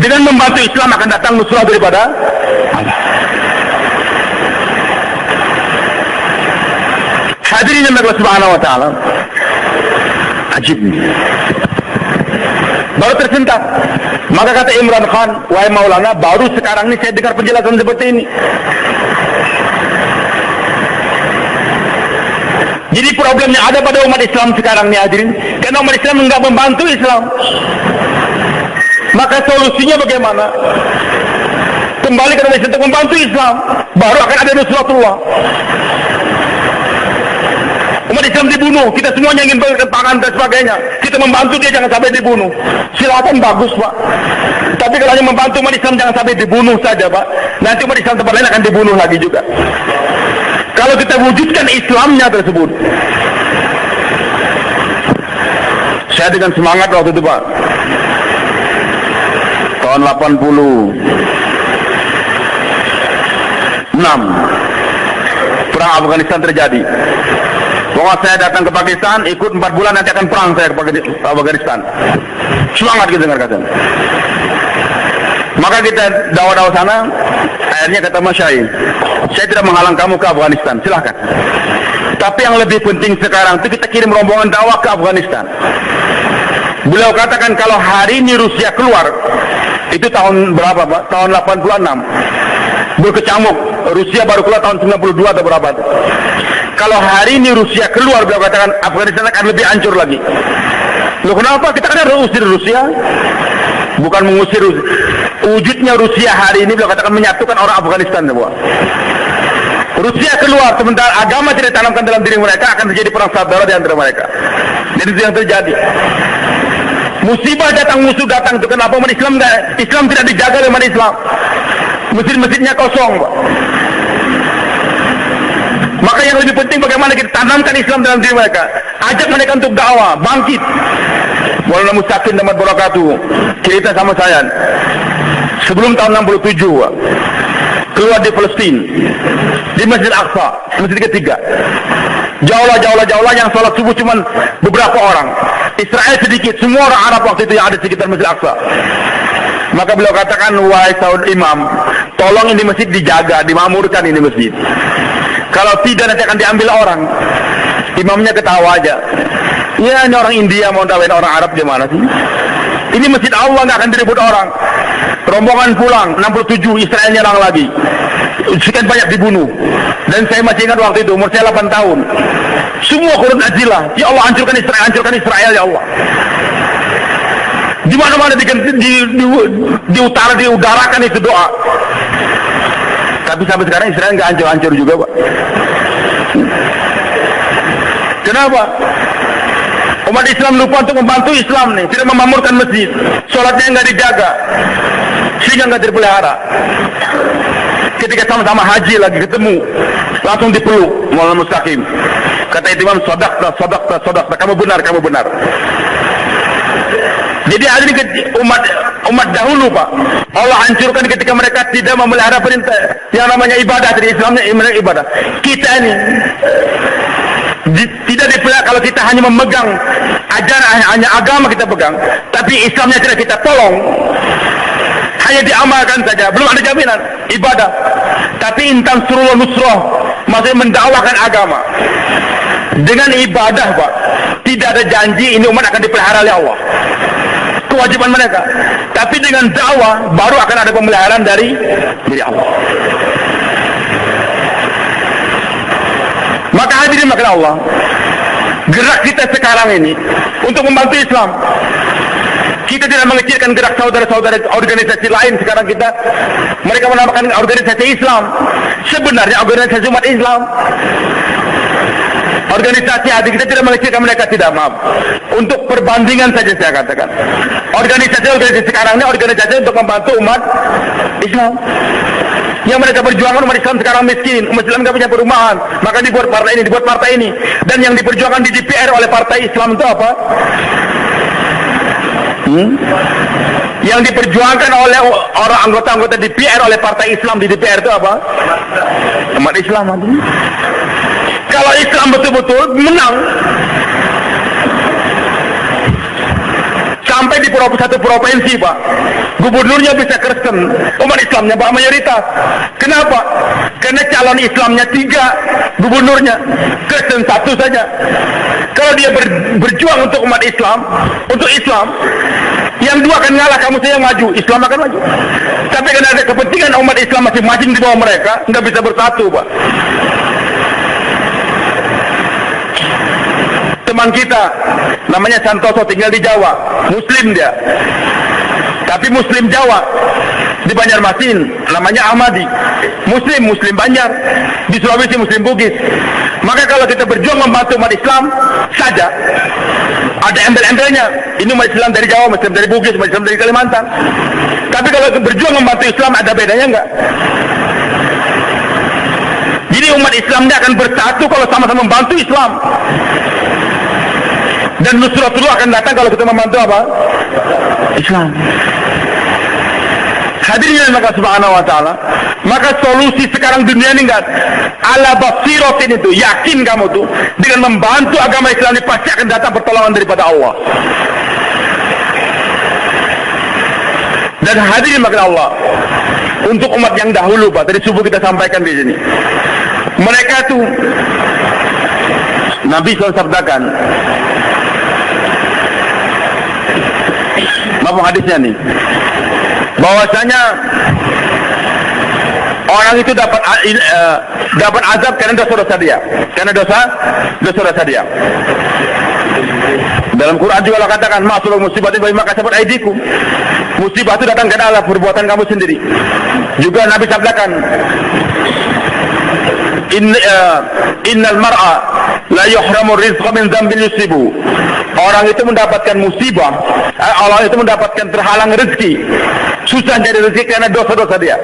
Dengan membantu Islam akan datang nusrah daripada Allah. Hadirin yang Allah Subhanahu wa taala. Ajib nih. Baru tersentak. Maka kata Imran Khan, wahai Maulana, baru sekarang ini saya dengar penjelasan seperti ini. Jadi problemnya ada pada umat Islam sekarang nih, hadirin, karena umat Islam enggak membantu Islam. Maka solusinya bagaimana? Kembali ke Indonesia untuk membantu Islam, baru akan ada nusratullah. Umat Islam dibunuh, kita semuanya ingin berkembangan dan sebagainya, kita membantu dia jangan sampai dibunuh, silakan, bagus, Pak. Tapi kalau hanya membantu umat Islam jangan sampai dibunuh saja, Pak, nanti umat Islam tempat lain akan dibunuh lagi juga. Kalau kita wujudkan Islamnya tersebut. Saya dengan semangat waktu itu, Pak, tahun 86 perang Afghanistan terjadi. Pokoknya saya datang ke Pakistan, ikut 4 bulan nanti akan perang saya ke Afghanistan. Semangat kita dengar kata. Maka kita dakwah-dakwah sana, akhirnya kata Mas Syahid, saya tidak menghalang kamu ke Afghanistan, silahkan. Tapi yang lebih penting sekarang itu kita kirim rombongan dakwah ke Afghanistan. Beliau katakan kalau hari ini Rusia keluar, itu tahun berapa Pak? Tahun 86. Berkecamuk, Rusia baru keluar tahun 92 atau berapa? Kalau hari ini Rusia keluar, beliau katakan Afghanistan akan lebih hancur lagi. Loh kenapa? Kita kan harus usir Rusia. Bukan mengusir Rusia. Wujudnya Rusia hari ini beliau katakan menyatukan orang Afghanistan semua. Rusia keluar sementara agama tidak ditanamkan dalam diri mereka, akan terjadi perang saudara di antara mereka. Jadi itu yang terjadi. Musibah datang, musuh datang. Itu kenapa umat Islam tidak dijaga oleh umat Islam? Masjid-masjidnya kosong, Pak. Maka yang lebih penting bagaimana kita tanamkan Islam dalam diri mereka. Ajak mereka untuk dakwah, bangkit. Maulana Mustaqim Damat Barakatuh cerita sama saya. Sebelum tahun 67, Pak, keluar di Palestina, di Masjid Aqsa, masjid ketiga. Jauh-jauh yang sholat subuh cuma beberapa orang. Israel sedikit, semua orang Arab waktu itu yang ada di sekitar Masjid Aqsa. Maka beliau katakan, wahai saudara imam, tolong ini masjid dijaga, dimakmurkan ini masjid. Kalau tidak nanti akan diambil orang. Imamnya ketawa aja. Ya ini orang India mau dawain orang Arab gimana sih? Ini masjid Allah, nggak akan direbut orang. Rombongan pulang, 67 Israel nyerang lagi. Sekian banyak dibunuh. Dan saya masih ingat waktu itu umur saya 8 tahun. Semua kurun ajilah. Ya Allah hancurkan Israel ya Allah. Di mana-mana di utara diudarakan itu doa. Tapi sampai sekarang Israel nggak hancur-hancur juga, Pak. Kenapa? Umat Islam lupa untuk membantu Islam nih, tidak memakmurkan masjid, sholatnya nggak dijaga, sehingga nggak terpelihara. Ketika sama-sama haji lagi ketemu, langsung dipeluk Maulana Mustaqim. Kata imam, sodakta, kamu benar. Jadi ada umat dahulu, Pak, Allah hancurkan ketika mereka tidak memelihara perintah yang namanya ibadah. Dari Islamnya ibadah. Kita ini tidak dipelihara. Kalau kita hanya memegang ajaran, hanya agama kita pegang, tapi Islamnya tidak kita tolong, hanya diamalkan saja, belum ada jaminan ibadah. Tapi intan surullah nusroh, maksudnya mendakwakan agama dengan ibadah, Pak, tidak ada janji ini umat akan dipelihara oleh Allah, kewajiban mereka. Tapi dengan dakwah baru akan ada pemeliharaan dari Allah. Maka hadirin makan Allah, gerak kita sekarang ini untuk membantu Islam. Kita tidak mengecilkan gerak saudara-saudara organisasi lain. Sekarang mereka menamakan organisasi Islam, sebenarnya organisasi umat Islam. Organisasi hati kita tidak mengecilkan mereka, tidak, maaf. Untuk perbandingan saja saya katakan, organisasi sekarang ini organisasi untuk membantu umat Islam. Yang mereka berjuangkan umat Islam sekarang miskin, umat Islam nggak punya perumahan, maka dibuat partai ini. Dan yang diperjuangkan di DPR oleh partai Islam itu apa? Yang diperjuangkan oleh orang anggota-anggota DPR oleh partai Islam di DPR itu apa? Umat Islam. Kalau Islam betul-betul menang, sampai di satu provinsi, Pak, gubernurnya bisa Kristen, umat Islamnya Pak mayoritas. Kenapa? Karena calon Islamnya 3, gubernurnya Kristen 1 saja. Kalau dia berjuang untuk umat Islam, untuk Islam, yang 2 akan ngalah, kamu saya maju, Islam akan maju. Tapi karena ada kepentingan umat Islam masing-masing di bawah mereka, nggak bisa bersatu, Pak. Teman kita namanya Santoso, tinggal di Jawa, Muslim dia, tapi Muslim Jawa, di Banjarmasin namanya Ahmadi, Muslim Banjar, di Sulawesi Muslim Bugis. Maka kalau kita berjuang membantu umat Islam saja, ada embel-embelnya, ini umat Islam dari Jawa, Muslim dari Bugis, umat Islam dari Kalimantan. Tapi kalau berjuang membantu Islam, ada bedanya enggak? Jadi umat Islamnya akan bersatu kalau sama-sama membantu Islam. Dan nusratullah akan datang kalau kita membantu apa? Islam. Hadirin maka subhanahu wa ta'ala, maka solusi sekarang dunia ini enggak ala basiratin itu, yakin kamu tuh dengan membantu agama Islam ini pasti akan datang pertolongan daripada Allah. Dan hadirin maka Allah, untuk umat yang dahulu, Pak, tadi subuh kita sampaikan di sini, mereka tuh Nabi SAW sabdakan, Maaf hadisnya nih. Bahwasanya orang itu dapat azab karena dosa-dosa dia. Karena dosa-dosa dia. Dalam Quran juga Allah katakan, "Ma'asul musibati bima kasabat aydikum." Musibah itu datang karena perbuatan kamu sendiri. Juga Nabi sabdakan, innal mar'a la yuhramu rizqa min dzambin yusibu. Orang itu mendapatkan musibah, orang itu mendapatkan terhalang rezeki. Susah jadi rezeki karena dosa-dosa dia.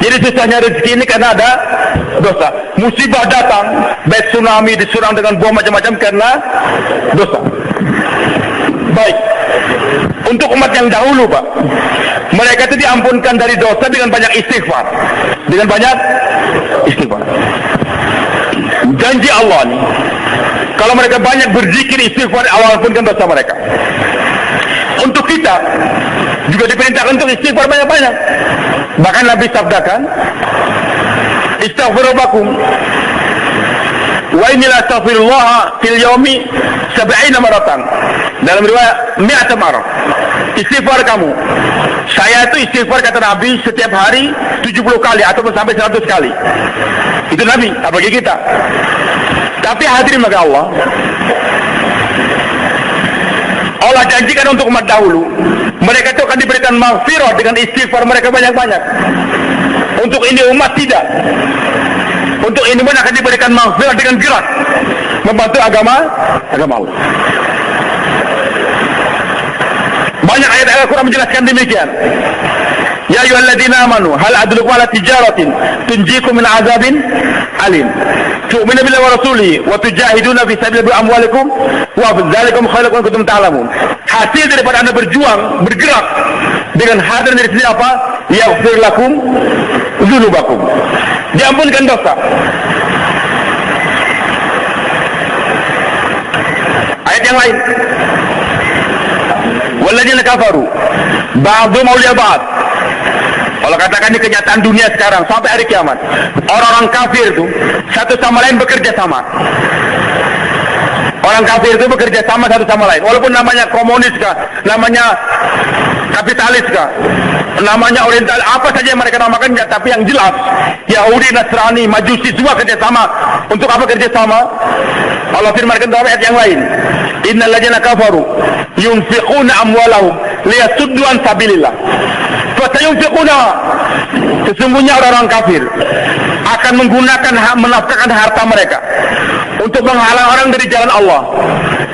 Jadi susahnya rezeki ini karena ada dosa. Musibah datang, baik tsunami diserang dengan bom macam-macam karena dosa. Baik. Untuk umat yang dahulu, Pak, mereka itu diampunkan dari dosa dengan banyak istighfar. Dengan banyak istighfar. Janji Allah nih, kalau mereka banyak berzikir istighfar, Allah ampunkan dosa mereka. Untuk kita juga diperintahkan untuk istighfar banyak-banyak. Bahkan Nabi sabdakan, istighfar rabbakum wa inni la astaghfirullah fil yaumi 70 maratan. Dalam riwayat 100 marah. Istighfar kamu. Saya itu istighfar kata Nabi setiap hari 70 kali atau sampai 100 kali. Itu Nabi, apalagi kita. Tapi hadirin maka Allah janjikan untuk umat dahulu, mereka itu akan diberikan maghfirah dengan istighfar mereka banyak-banyak. Untuk ini umat tidak. Untuk ini pun akan diberikan maghfirah dengan gerak membantu agama Allah. Banyak ayat Al-Quran menjelaskan demikian. Ya ayyuhalladzina amanu hal adullukum ala tijaratin tunjikum min azabin alim. Tu'minu billahi wa rasulihi wa tujahiduna fi sabilillahi bi amwalikum wa dzalikum khairukum in kuntum ta'lamun. Hasil daripada Anda berjuang, bergerak dengan harta dari sini apa? Yaghfir lakum dzunubakum. Diampunkan dosa. Ayat yang lain. Walladzina kafaru ba'dhum awliya ba'd. Allah katakan di kenyataan dunia sekarang sampai hari kiamat, orang-orang kafir itu satu sama lain bekerja sama. Orang kafir itu bekerja sama satu sama lain. Walaupun namanya komunis kah, namanya kapitalis kah, namanya oriental, apa saja yang mereka namakan, tapi yang jelas Yahudi, Nasrani, Majusi semua kerja sama. Untuk apa kerja sama? Allah firmankan dalam ayat yang lain, innal ladzina kafaru yunfiquna amwalahum liyasuddu an sabilillah. Fasayunfiquna, sesungguhnya orang-orang kafir akan menggunakan menafkahkan harta mereka untuk menghalang orang dari jalan Allah,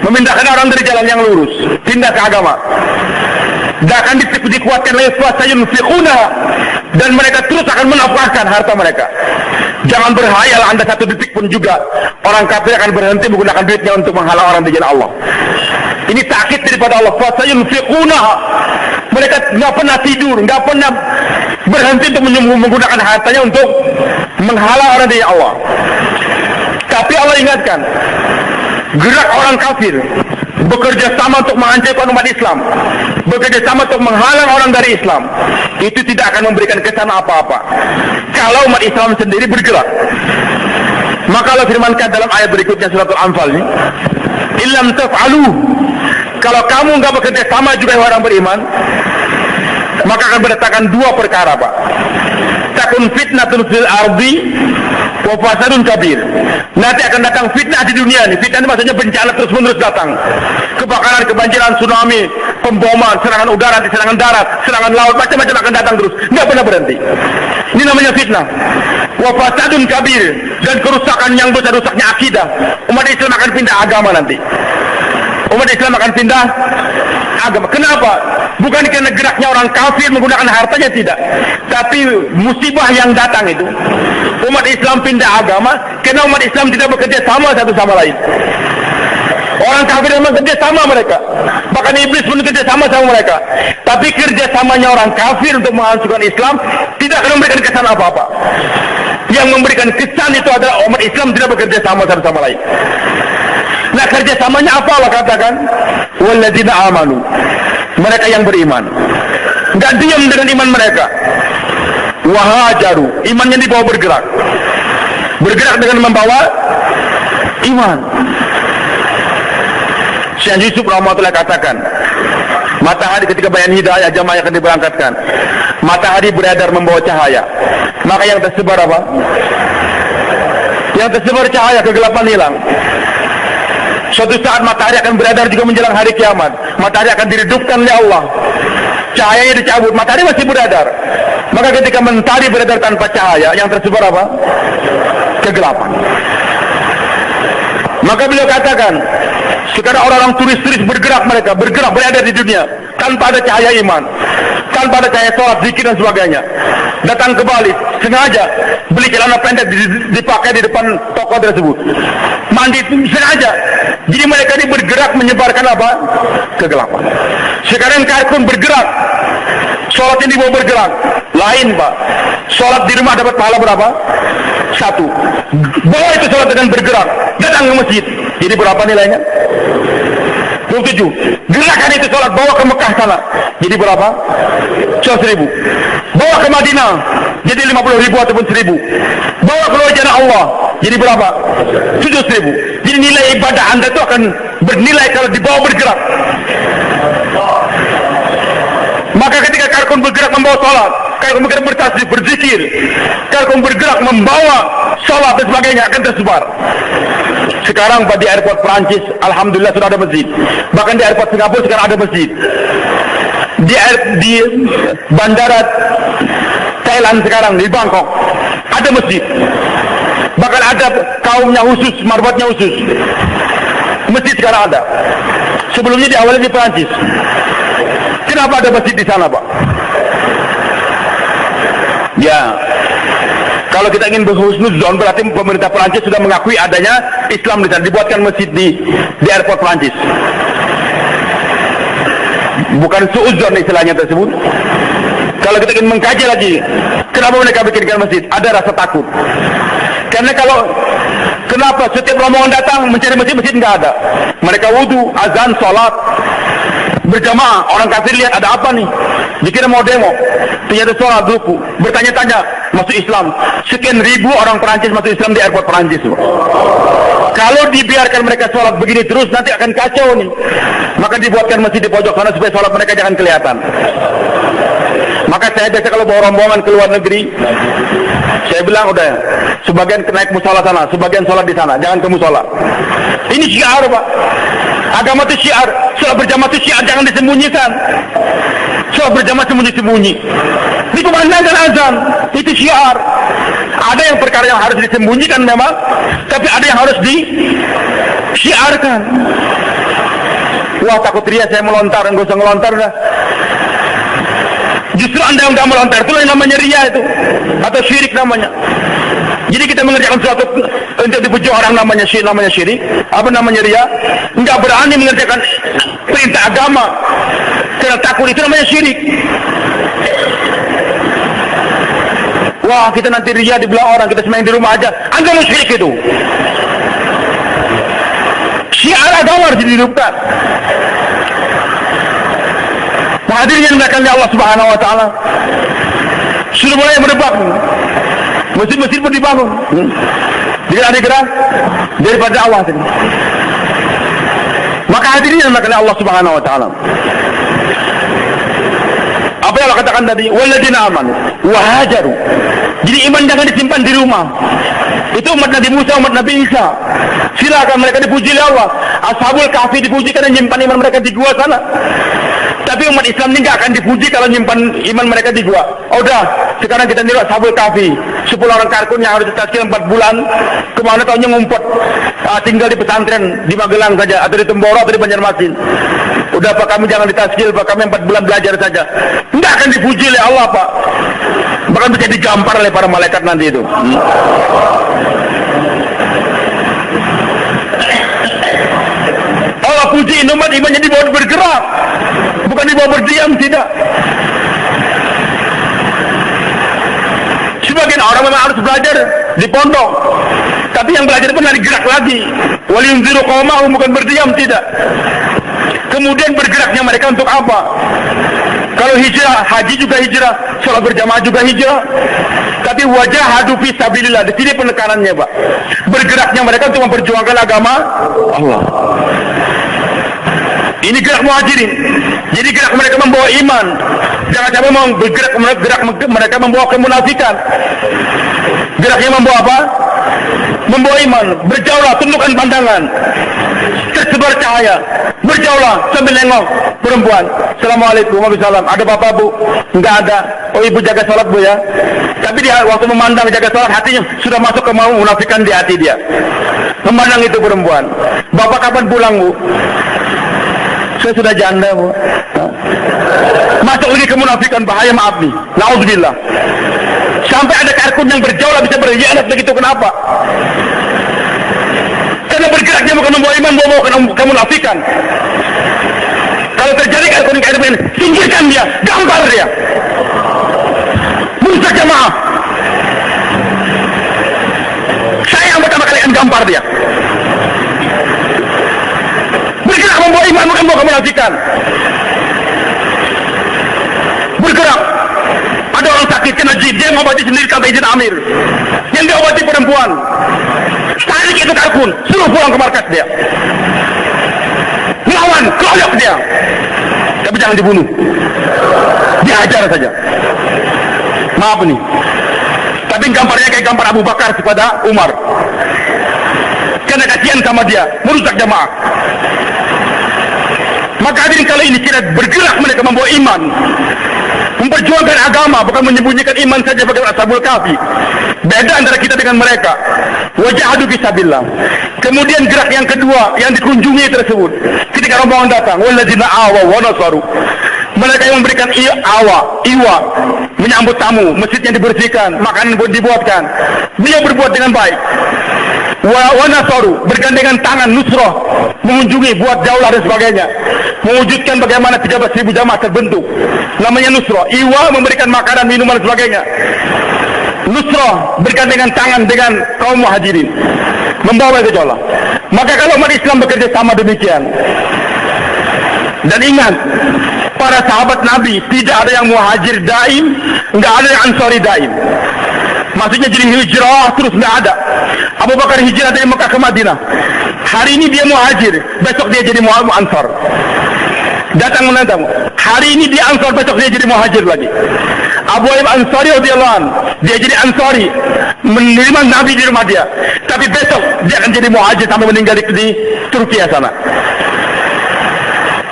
memindahkan orang dari jalan yang lurus, pindah ke agama. Dan akan dikuatkan lagi fasayunfiquna, dan mereka terus akan menafkahkan harta mereka. Jangan berhayal Anda satu detik pun juga orang kafir akan berhenti menggunakan duitnya untuk menghalang orang dari jalan Allah. Ini takkid daripada Allah, fasayunfiquna. Mereka nggak pernah tidur, nggak pernah berhenti untuk menggunakan hartanya untuk menghalang orang dari Allah. Tapi Allah ingatkan, gerak orang kafir bekerja sama untuk menghancurkan umat Islam, bekerja sama untuk menghalang orang dari Islam, itu tidak akan memberikan kesan apa-apa kalau umat Islam sendiri bergerak. Maka Allah firmankan dalam ayat berikutnya surat Al-Anfal ini, illam taf'alu, kalau kamu nggak bekerja sama juga orang beriman, maka akan berdatangkan dua perkara, Pak. Takun fitnatun fil ardi wa fasadun kabir. Nanti akan datang fitnah di dunia ini. Fitnah ini maksudnya bencana terus-menerus datang. Kebakaran, kebanjiran, tsunami, pemboman, serangan udara, serangan darat, serangan laut, macam-macam akan datang terus. Nggak pernah berhenti. Ini namanya fitnah. Wa fasadun kabir, dan kerusakan yang besar, rusaknya akidah. Umat Islam akan pindah agama nanti. Umat Islam akan pindah agama. Kenapa? Bukan karena geraknya orang kafir menggunakan hartanya, tidak. Tapi musibah yang datang itu, umat Islam pindah agama karena umat Islam tidak bekerja sama satu sama lain. Orang kafir memang kerja sama mereka, bahkan iblis pun kerja sama mereka. Tapi kerjasamanya orang kafir untuk menghancurkan Islam tidak akan memberikan kesan apa-apa. Yang memberikan kesan itu adalah umat Islam tidak bekerja sama satu sama lain. Nah, kerjasamanya apa Allah katakan? Walladzina amanu, mereka yang beriman, nggak diam dengan iman mereka. Wahajaru, imannya dibawa bergerak dengan membawa iman. Syekh Yusuf rahmatullah katakan, Matahari ketika bayan hidayah jamaah akan diberangkatkan. Matahari beredar membawa cahaya. Maka yang tersebar apa? Yang tersebar cahaya, kegelapan hilang. Suatu saat matahari akan beredar juga menjelang hari kiamat. Matahari akan diredupkan oleh Allah. Cahayanya dicabut, matahari masih beredar. Maka ketika mentari beredar tanpa cahaya, yang tersebar apa? Kegelapan. Maka beliau katakan, sekarang orang-orang turis-turis bergerak beredar di dunia tanpa ada cahaya iman, tanpa ada cahaya sholat, zikir dan sebagainya. Datang ke Bali, sengaja beli celana pendek dipakai di depan toko tersebut. Mandi sengaja. Jadi mereka ini bergerak menyebarkan apa? Kegelapan. Sekarang Kartun bergerak, sholat ini mau bergerak. Lain Pak, sholat di rumah dapat pahala berapa? 1. Bawa itu sholat dengan bergerak, datang ke masjid, jadi berapa nilainya? 27. Gerakan itu sholat bawa ke Mekah sana, jadi berapa? 100.000. Bawa ke Madinah, jadi 50.000 ataupun 1.000. Bawa ke wajah Allah, jadi berapa? 700.000. Jadi nilai ibadah anda itu akan bernilai kalau dibawa bergerak. Maka ketika Karkun bergerak membawa sholat, Karkun bergerak bertasbih, berzikir, Karkun bergerak membawa sholat dan sebagainya akan tersebar. Sekarang di airport Perancis, alhamdulillah sudah ada masjid. Bahkan di airport Singapura sekarang ada masjid. Di bandara Thailand sekarang di Bangkok ada masjid. Bahkan ada kaumnya khusus, marbatnya khusus. Masjid sekarang ada. Sebelumnya diawali di Perancis. Kenapa ada masjid di sana, Pak? Ya, kalau kita ingin berhusnudzon, berarti pemerintah Perancis sudah mengakui adanya Islam di sana. Dibuatkan masjid di airport Perancis. Bukan suudzon istilahnya tersebut. Kalau kita ingin mengkaji lagi, kenapa mereka bikinkan masjid? Ada rasa takut. Karena kenapa setiap rombongan datang mencari masjid nggak ada. Mereka wudu, azan, sholat berjamaah, orang kafir lihat ada apa nih, dikira mau demo, ternyata sholat ruku, bertanya-tanya masuk Islam. Sekian ribu orang Perancis masuk Islam di airport Perancis. Kalau dibiarkan mereka sholat begini terus nanti akan kacau nih. Maka dibuatkan masjid di pojok sana supaya sholat mereka jangan kelihatan. Maka saya biasa kalau bawa rombongan ke luar negeri, saya bilang udah, sebagian naik musola sana, sebagian sholat di sana, jangan ke musola. Ini syiar, Pak. Agama itu syiar. Sholat berjamaah itu syiar, jangan disembunyikan. Sholat berjamaah sembunyi-sembunyi. Dikumandangkan azan, itu syiar. Ada yang perkara yang harus disembunyikan memang, tapi ada yang harus disiarkan. Wah, takut ria saya melontar, enggak usah ngelontar dah. Justru anda yang enggak melontar itu yang namanya ria itu, atau syirik namanya. Jadi kita mengerjakan sesuatu untuk dipuji orang namanya syirik, apa namanya ria? Enggak berani mengerjakan perintah agama karena takut, itu namanya syirik. Wah, kita nanti ria dibilang orang, kita sembahyang di rumah aja, anda mau syirik itu. Syiar agama harus dihidupkan. Hadirin yang dimuliakan oleh Allah Subhanahu wa taala, sudah mulai merebak. Masjid-masjid pun dibangun. Digerak daripada Allah tadi. Maka hadirin yang dimuliakan oleh Allah Subhanahu wa taala, apa yang Allah katakan tadi, walladzina amanu wa hajaru. Jadi iman jangan disimpan di rumah. Itu umat Nabi Musa, umat Nabi Isa. Silakan mereka dipuji oleh Allah. Ashabul Kahfi dipuji karena menyimpan iman mereka di gua sana. Tapi umat Islam ini nggak akan dipuji kalau menyimpan iman mereka di gua. Oh, udah, sekarang kita niru Ashabul Kahfi. 10 orang Karkun yang harus ditazkir 4 bulan. Kemana tahunya ngumpet, tinggal di pesantren di Magelang saja, atau di Temboro, atau di Banjarmasin. Udah Pak, kami jangan ditazkir, Pak, kami 4 bulan belajar saja. Nggak akan dipuji oleh Allah, Pak. Bahkan bisa digampar oleh para malaikat nanti itu. Allah puji umat imannya dibawa bergerak, bukan dibawa berdiam, tidak. Sebagian orang memang harus belajar di pondok, tapi yang belajar pun harus gerak lagi. Waliyunziru qaumahum, bukan berdiam, tidak. Kemudian bergeraknya mereka untuk apa? Kalau hijrah, haji juga hijrah, sholat berjamaah juga hijrah. Tapi wajahadu fi sabilillah, di sini penekanannya, Pak. Bergeraknya mereka untuk memperjuangkan agama Allah. Ini gerak muhajirin. Jadi gerak mereka membawa iman. Jangan sampai mau bergerak mereka membawa kemunafikan. Geraknya membawa apa? Membawa iman. Berjauhlah, tundukkan pandangan. Tersebar cahaya. Berjauhlah sambil nengok perempuan. Assalamualaikum, waalaikumsalam. Ada bapak bu? Enggak ada. Oh ibu jaga sholat bu ya. Tapi dia waktu memandang jaga sholat, hatinya sudah masuk ke mau munafikan di hati dia. Memandang itu perempuan. Bapak kapan pulang bu? Saya sudah janda bu. Masuk lagi kemunafikan, bahaya, maaf nih. Na'udzubillah. Sampai ada karkun yang berjauh bisa berkhianat begitu, kenapa? Karena bergerak dia bukan membawa iman, membawa kemunafikan. Kalau terjadi karkun kayak begini, singkirkan dia, gampar dia. Merusak jamaah. Saya yang pertama kali akan gampar dia. Bergerak membawa iman, bukan membawa kemunafikan. Bergerak. Ada orang sakit kena jin, dia mengobati sendiri tanpa izin amir. Yang diobati perempuan. Tarik itu karkun, suruh pulang ke markas dia. Lawan, keroyok dia. Tapi jangan dibunuh. Dihajar saja. Maaf nih. Tapi gambarnya kayak gambar Abu Bakar kepada Umar. Karena kasihan sama dia, merusak jamaah. Maka hadirin kali ini kita bergerak mereka membawa iman, memperjuangkan agama, bukan menyembunyikan iman saja bagaimana Ashabul Kahfi. Beda antara kita dengan mereka. Wajahadu fisabilillah. Kemudian gerak yang kedua yang dikunjungi tersebut, ketika rombongan datang, walladzina awaw wa nasaru. Mereka yang memberikan iwa, menyambut tamu, masjid yang dibersihkan, makanan pun dibuatkan. Dia berbuat dengan baik. Wa nasaru, bergandengan tangan, nusrah, mengunjungi, buat jaulah dan sebagainya. Mewujudkan bagaimana 13.000 jamaah terbentuk. Namanya nusrah. Iwa, memberikan makanan, minuman dan sebagainya. Nusrah, bergandengan tangan dengan kaum muhajirin, membawa gejolak. Maka kalau umat Islam bekerja sama demikian, dan ingat, para sahabat Nabi tidak ada yang muhajir daim, nggak ada yang ansari daim. Maksudnya jadi hijrah terus nggak ada. Abu Bakar hijrah dari Mekah ke Madinah. Hari ini dia muhajir, besok dia jadi ansar. Datang menantang. Hari ini dia ansar, besok dia jadi muhajir lagi. Abu Ayyub Ansari radhiyallahu anhu, dia jadi ansari, menerima Nabi di rumah dia. Tapi besok dia akan jadi muhajir sampai meninggal di Turki sana.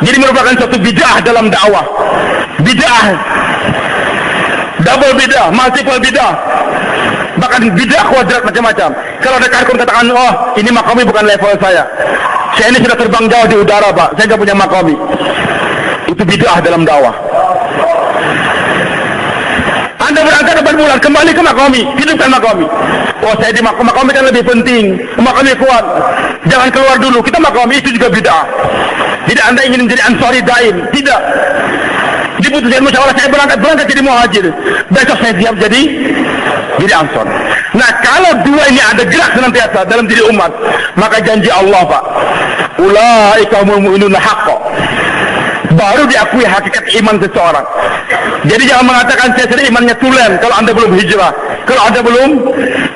Jadi merupakan suatu bid'ah dalam dakwah. Bid'ah, double bid'ah, multiple bid'ah, bahkan bid'ah kuadrat macam-macam. Kalau ada karkun katakan, oh ini makomi bukan level saya ini sudah terbang jauh di udara pak, saya nggak punya makomi. Itu bid'ah dalam dakwah. Anda berangkat 4 bulan, kembali ke makomi, hidupkan makomi. Oh saya di makomi kan lebih penting, makomi kuat, jangan keluar dulu, kita makomi, itu juga bid'ah. Tidak Anda ingin menjadi ansari daim, tidak. Diputuskan musyawarah, saya berangkat jadi muhajir, besok saya siap jadi ansar. Nah kalau dua ini ada gerak senantiasa dalam diri umat, maka janji Allah pak, ulaika humul mu'minuna haqqan, baru diakui hakikat iman seseorang. Jadi jangan mengatakan saya sudah imannya tulen kalau Anda belum hijrah, kalau Anda belum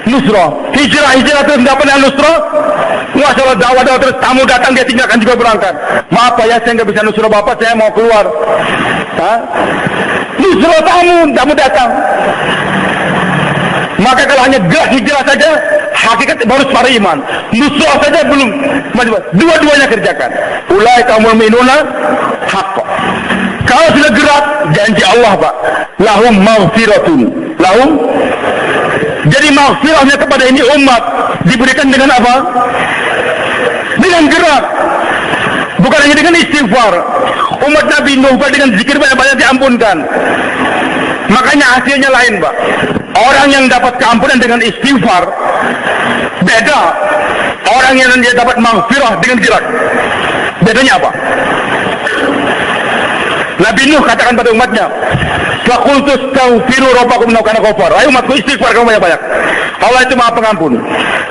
nusrah. Hijrah terus tidak pernah nusrah. Masalah dakwah terus, tamu datang dia tinggalkan juga berangkat. Maaf pak ya, saya nggak bisa nusrah bapak, saya mau keluar. Nusrah tamu datang. Maka kalau hanya gerak hijrah saja, hakikat baru separuh iman. Nusrah saja belum, dua-duanya kerjakan. Ulaika humul mu'minuna haqqan. Kalau sudah gerak, janji Allah pak, lahum maghfiratun, lahum. Jadi maghfirahnya kepada ini umat diberikan dengan apa? Dengan gerak, bukan hanya dengan istighfar. Umat Nabi Nuh dengan zikir banyak-banyak diampunkan. Makanya hasilnya lain pak. Orang yang dapat keampunan dengan istighfar beda. Orang yang dia dapat maghfirah dengan gerak, bedanya apa? Nabi Nuh katakan pada umatnya, faqultu astaghfiru rabbakum innahu kana ghafar. Ayo umatku istighfar kamu banyak-banyak. Allah itu Maha Pengampun.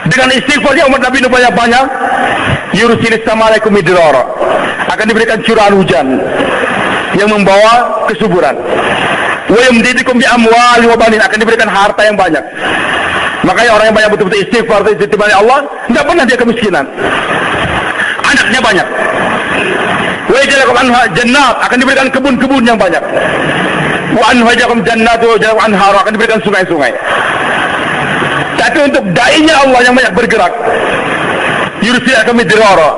Dengan istighfarnya umat Nabi Nuh banyak-banyak, yursilis sama'alaikum midrara, akan diberikan curahan hujan yang membawa kesuburan. Wa yumdidukum bi amwali wa banin, akan diberikan harta yang banyak. Makanya orang yang banyak betul-betul istighfar itu Allah, tidak pernah dia kemiskinan. Anaknya banyak. Wa yaj'alakum anha jannat, akan diberikan kebun-kebun yang banyak. Wa anhajakum jannatu wa yaj'alakum anhar, akan diberikan sungai-sungai. Tapi untuk dai-nya Allah yang banyak bergerak, yursilakum midrara.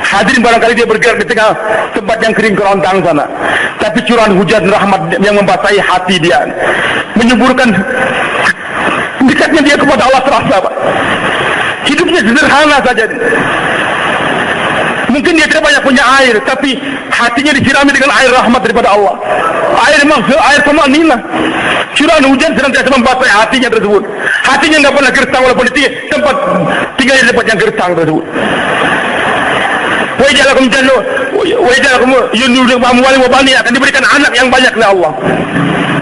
Hadirin barangkali dia bergerak di tengah tempat yang kering kerontang sana, tapi curahan hujan rahmat yang membasahi hati dia, menyuburkan dekatnya dia kepada Allah terasa, Pak. Hidupnya sederhana saja. Mungkin dia tidak banyak punya air, tapi hatinya disirami dengan air rahmat daripada Allah. Air pemakninah. Curahan hujan senantiasa membasahi hatinya tersebut. Hatinya nggak pernah gersang walaupun di tempat tinggalnya di tempat yang gersang tersebut. Wa yaj'alakum jannah wa yaj'alakum yunuzul amwali wa bani, akan diberikan anak yang banyak oleh Allah.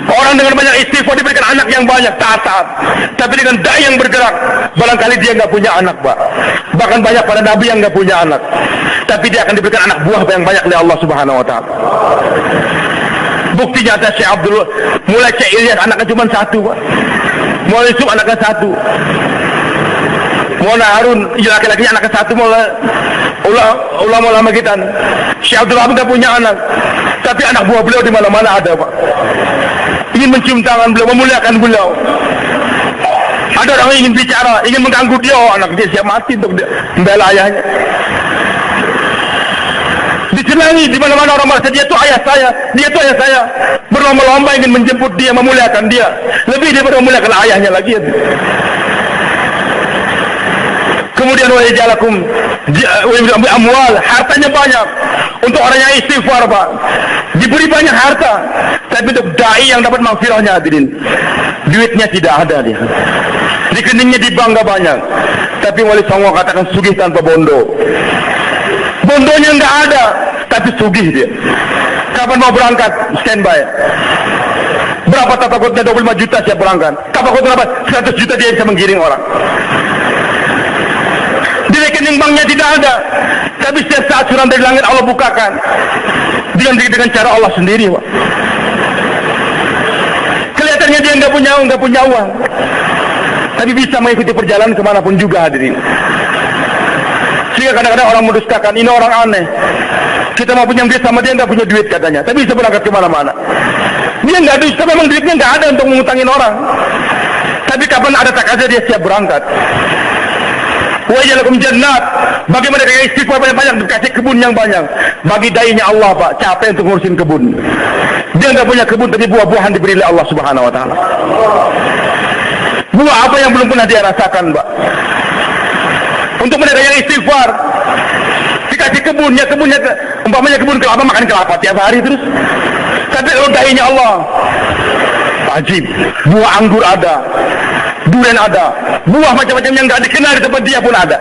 Orang dengan banyak istighfar diberikan anak yang banyak, taat. Tapi dengan dai yang bergerak, barangkali dia nggak punya anak, Pak. Bahkan banyak para nabi yang nggak punya anak, tapi dia akan diberikan anak buah yang banyak oleh Allah Subhanahu wa taala. Bukti nyata Syekh Abdul, mulai Syekh Ilyas anaknya cuma satu, Pak. Mulai Yusuf anaknya satu. Mulai Harun laki-lakinya anaknya satu. Mulai ulama-ulama kita, Syekh Abdul Wahab nggak punya anak, tapi anak buah beliau di mana-mana ada, Pak. Ingin mencium tangan beliau, memuliakan beliau. Ada orang yang ingin bicara, ingin mengganggu dia, anak dia siap mati untuk membela ayahnya. Disenangi di mana-mana orang merasa dia itu ayah saya, dia itu ayah saya. Berlomba-lomba ingin menjemput dia, memuliakan dia, lebih daripada memuliakan ayahnya lagi. Kemudian wa yaj'alakum amwal, hartanya banyak. Untuk orang yang istighfar, Pak, diberi banyak harta, tapi untuk dai yang dapat maghfirahnya, hadirin, duitnya tidak ada dia. Rekeningnya di bank banyak, tapi Wali Songo katakan sugih tanpa bondo. Bondonya nggak ada, tapi sugih dia. Kapan mau berangkat? Standby. Berapa tapakutnya? 25 juta siap berangkat. Tapakut berapa? 100 juta dia bisa menggiring orang. Di rekening banknya tidak ada, tapi setiap saat surat dari langit Allah bukakan dengan cara Allah sendiri, Pak. Kelihatannya dia nggak punya uang, tapi bisa mengikuti perjalanan kemanapun juga, hadirin. Sehingga kadang-kadang orang mendustakan, ini orang aneh. Kita mau punya duit sama dia nggak punya duit katanya, tapi bisa berangkat kemana-mana. Dia nggak duit, memang duitnya nggak ada untuk mengutangin orang. Tapi kapan ada tak aja dia siap berangkat. Wa yaj'alakum jannat, bagi mereka yang istighfar banyak-banyak dikasih kebun yang banyak. Bagi dai-nya Allah, Pak, capek untuk ngurusin kebun. Dia nggak punya kebun, tapi buah-buahan diberi oleh Allah Subhanahu wa taala. Buah apa yang belum pernah dia rasakan, Pak. Untuk mereka yang istighfar dikasih kebunnya umpamanya kebun kelapa, makan kelapa tiap hari terus. Tapi kalau dai-nya Allah, wajib buah anggur ada, durian ada, buah macam-macam yang nggak dikenal di tempat dia pun ada.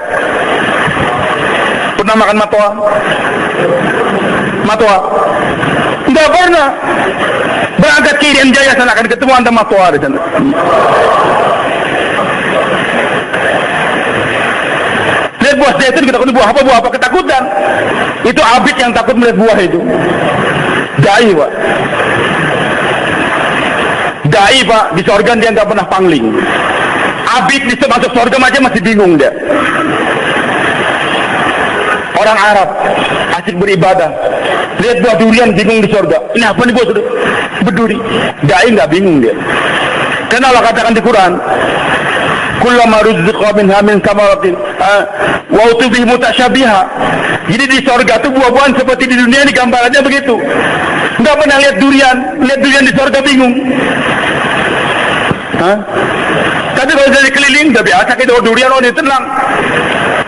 Pernah makan matwa? Matwa? Nggak pernah. Berangkat ke Irian Jaya sana akan ketemu anda matwa di sana. Lihat buah zaitun, kita takutin buah apa ketakutan. Itu abid yang takut melihat buah itu. Dai, Pak. Dai, Pak, di surga dia nggak pernah pangling. Abid bisa masuk surga aja masih bingung dia. Orang Arab asik beribadah, lihat buah durian bingung di surga. Ini apa nih buah berduri? Dai nggak bingung dia. Karena Allah katakan di Quran, kullama ruzqa minha min samaratin wa utubihi mutasyabiha. Jadi di surga itu buah-buahan seperti di dunia ini gambarannya begitu. Nggak pernah lihat durian di surga bingung. Tapi kalau dari keliling udah biasa, kita durian ini tenang.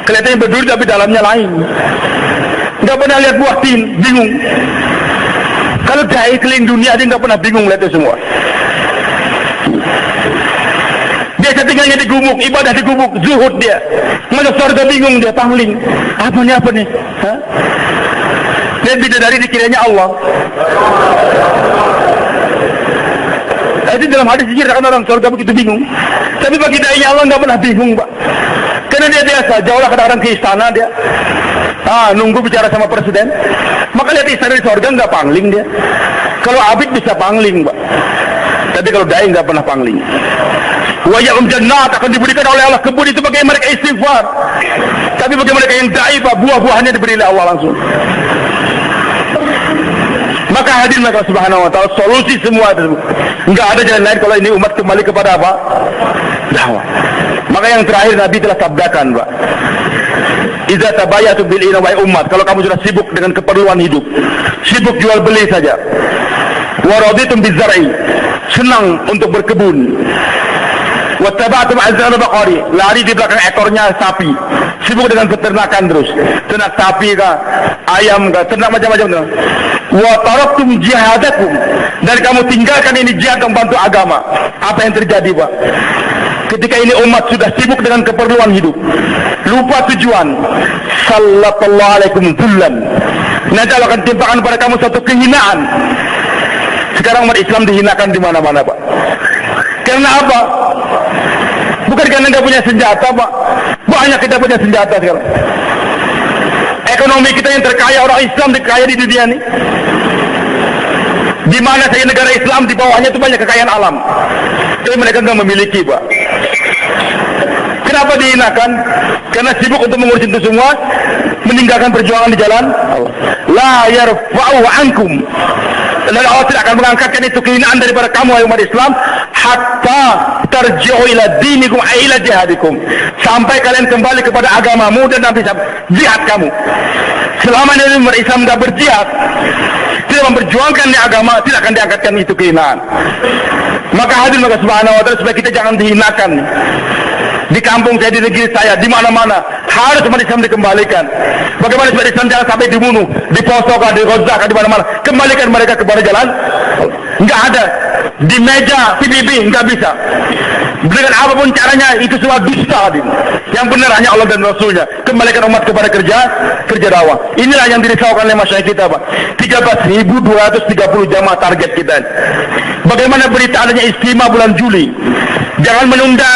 Kelihatannya berduri tapi dalamnya lain. Nggak pernah lihat buah tin, bingung. Kalau dai keliling dunia dia nggak pernah bingung lihat itu semua. Biasa tinggalnya di gumuk, ibadah di gumuk, zuhud dia. Masuk surga bingung dia, pangling. Apa nih? Dia bidadari dikiranya Allah. Itu dalam hadis diceritakan orang surga begitu bingung. Tapi bagi dai Allah nggak pernah bingung, Pak. Karena dia biasa, jauhlah kadang-kadang ke istana dia. Nunggu bicara sama presiden. Maka lihat istana di surga nggak pangling dia. Kalau abid bisa pangling, Pak. Tapi kalau dai nggak pernah pangling. Wa ya'um jannat, akan diberikan oleh Allah kebun itu bagi mereka istighfar. Tapi bagi mereka yang dai, Pak, buah-buahannya diberi oleh Allah langsung. Maka hadirin Allah Subhanahu wa taala, solusi semua itu. Enggak ada jalan lain kalau ini umat kembali kepada apa? Dakwah. Maka yang terakhir Nabi telah sabdakan, Pak. Idza tabayatu bil ina wa umat, kalau kamu sudah sibuk dengan keperluan hidup, sibuk jual beli saja. Wa raditum bizar'i, senang untuk berkebun. Wa tabatum azan baqari, lari di belakang ekornya sapi, sibuk dengan peternakan terus, ternak sapi kah, ayam kah, ternak macam-macam. Wa taraktum jihadakum, dan kamu tinggalkan ini jihad untuk membantu agama. Apa yang terjadi, Pak? Ketika ini umat sudah sibuk dengan keperluan hidup, lupa tujuan, sallallahu alaikum dzullan, nanti Allah akan timpakan pada kamu satu kehinaan. Sekarang umat Islam dihinakan di mana-mana, Pak. Karena apa? Bukan karena nggak punya senjata, Pak. Banyak kita punya senjata sekarang. Ekonomi kita yang terkaya, orang Islam dikaya di dunia ini. Di mana saja negara Islam, di bawahnya itu banyak kekayaan alam. Tapi mereka nggak memiliki, Pak. Kenapa dihinakan? Karena sibuk untuk mengurus itu semua, meninggalkan perjuangan di jalan Allah. La yarfa'u ankum. Dan Allah tidak akan mengangkatkan itu kehinaan daripada kamu, wahai umat Islam, hatta tarji'u ila dinikum ila jihadikum, sampai kalian kembali kepada agamamu dan nanti jihad kamu. Selama ini umat Islam tidak berjihad, tidak memperjuangkan di agama, tidak akan diangkatkan itu kehinaan. Maka hadirin maka Subhanahu wa taala, supaya kita jangan dihinakan. Di kampung saya, di negeri saya, di mana-mana harus umat Islam dikembalikan. Bagaimana umat Islam jangan sampai dibunuh, di Poso, di Gaza, di mana-mana. Kembalikan mereka kepada jalan. Enggak ada di meja PBB, enggak bisa. Dengan apapun caranya, itu semua dusta. Yang benar hanya Allah dan Rasulnya. Kembalikan umat kepada kerja dakwah. Inilah yang dirisaukan oleh masyarakat kita, Pak. 13.230 jamaah target kita. Bagaimana berita adanya istimewa bulan Juli? Jangan menunda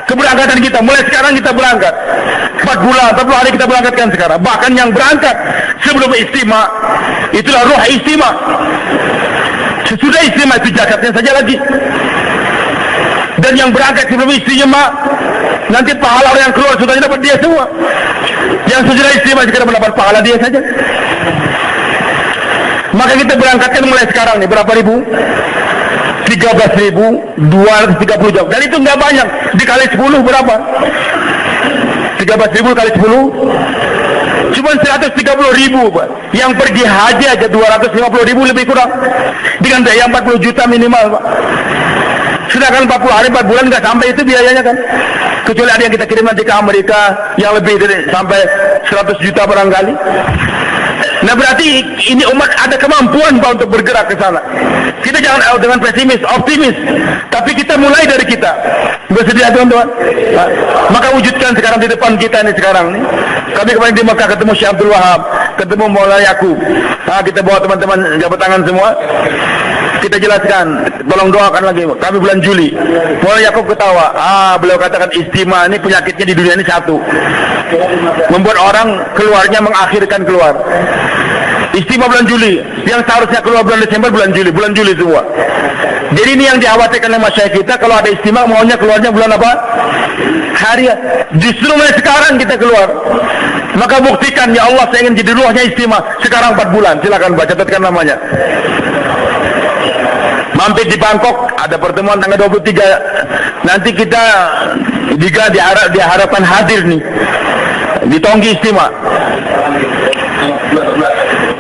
keberangkatan kita. Mulai sekarang kita berangkat. 4 bulan, 40 hari kita berangkatkan sekarang. Bahkan yang berangkat sebelum istimewa, itulah ruh istimewa. Sesudah istimewa itu zakatnya saja lagi. Dan yang berangkat sebelum istimewa, nanti pahala orang yang keluar sudah dapat dia semua. Yang sesudah istimewa sekarang mendapat pahala dia saja. Maka kita berangkatkan mulai sekarang nih, berapa ribu? 13.230 jam. Dan itu nggak banyak. Dikali 10 berapa? 13.000 kali 10 cuma 130.000, Pak. Yang pergi haji aja 250.000 lebih kurang. Dengan biaya 40 juta minimal, Pak. Sedangkan 40 hari 4 bulan nggak sampai itu biayanya kan. Kecuali ada yang kita kirim nanti ke Amerika yang lebih dari sampai 100 juta barangkali. Nah berarti ini umat ada kemampuan, Pak, untuk bergerak ke sana. Kita jangan dengan pesimis, optimis. Tapi kita mulai dari kita. Bersedia, teman-teman? Nah, maka wujudkan sekarang di depan kita ini sekarang nih. Kami kemarin di Mekah ketemu Syekh Abdul Wahab, ketemu Maulana Yaqub. Nah, kita bawa teman-teman jabat tangan semua. Kita jelaskan, tolong doakan lagi. Kami bulan Juli. Maulana Yaqub ketawa. Beliau katakan istimewa ini penyakitnya di dunia ini satu. Membuat orang keluarnya mengakhirkan keluar. Istimewa bulan Juli, yang seharusnya keluar bulan Desember, bulan Juli semua. Jadi ini yang dikhawatirkan oleh masyarakat kita, kalau ada istimewa maunya keluarnya bulan apa? Hari. Justru mulai sekarang kita keluar. Maka buktikan, ya Allah, saya ingin jadi ruhnya istimewa. Sekarang 4 bulan, silakan Pak, catatkan namanya. Mampir di Bangkok, ada pertemuan tanggal 23. Nanti kita juga diharapkan hadir nih di Tonggi Istimewa.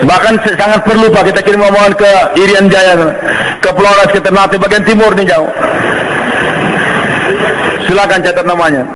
Bahkan sangat perlu, Pak, kita kirim omongan ke Irian Jaya, ke Flores, ke Ternate, bagian timur nih jauh. Silakan catat namanya.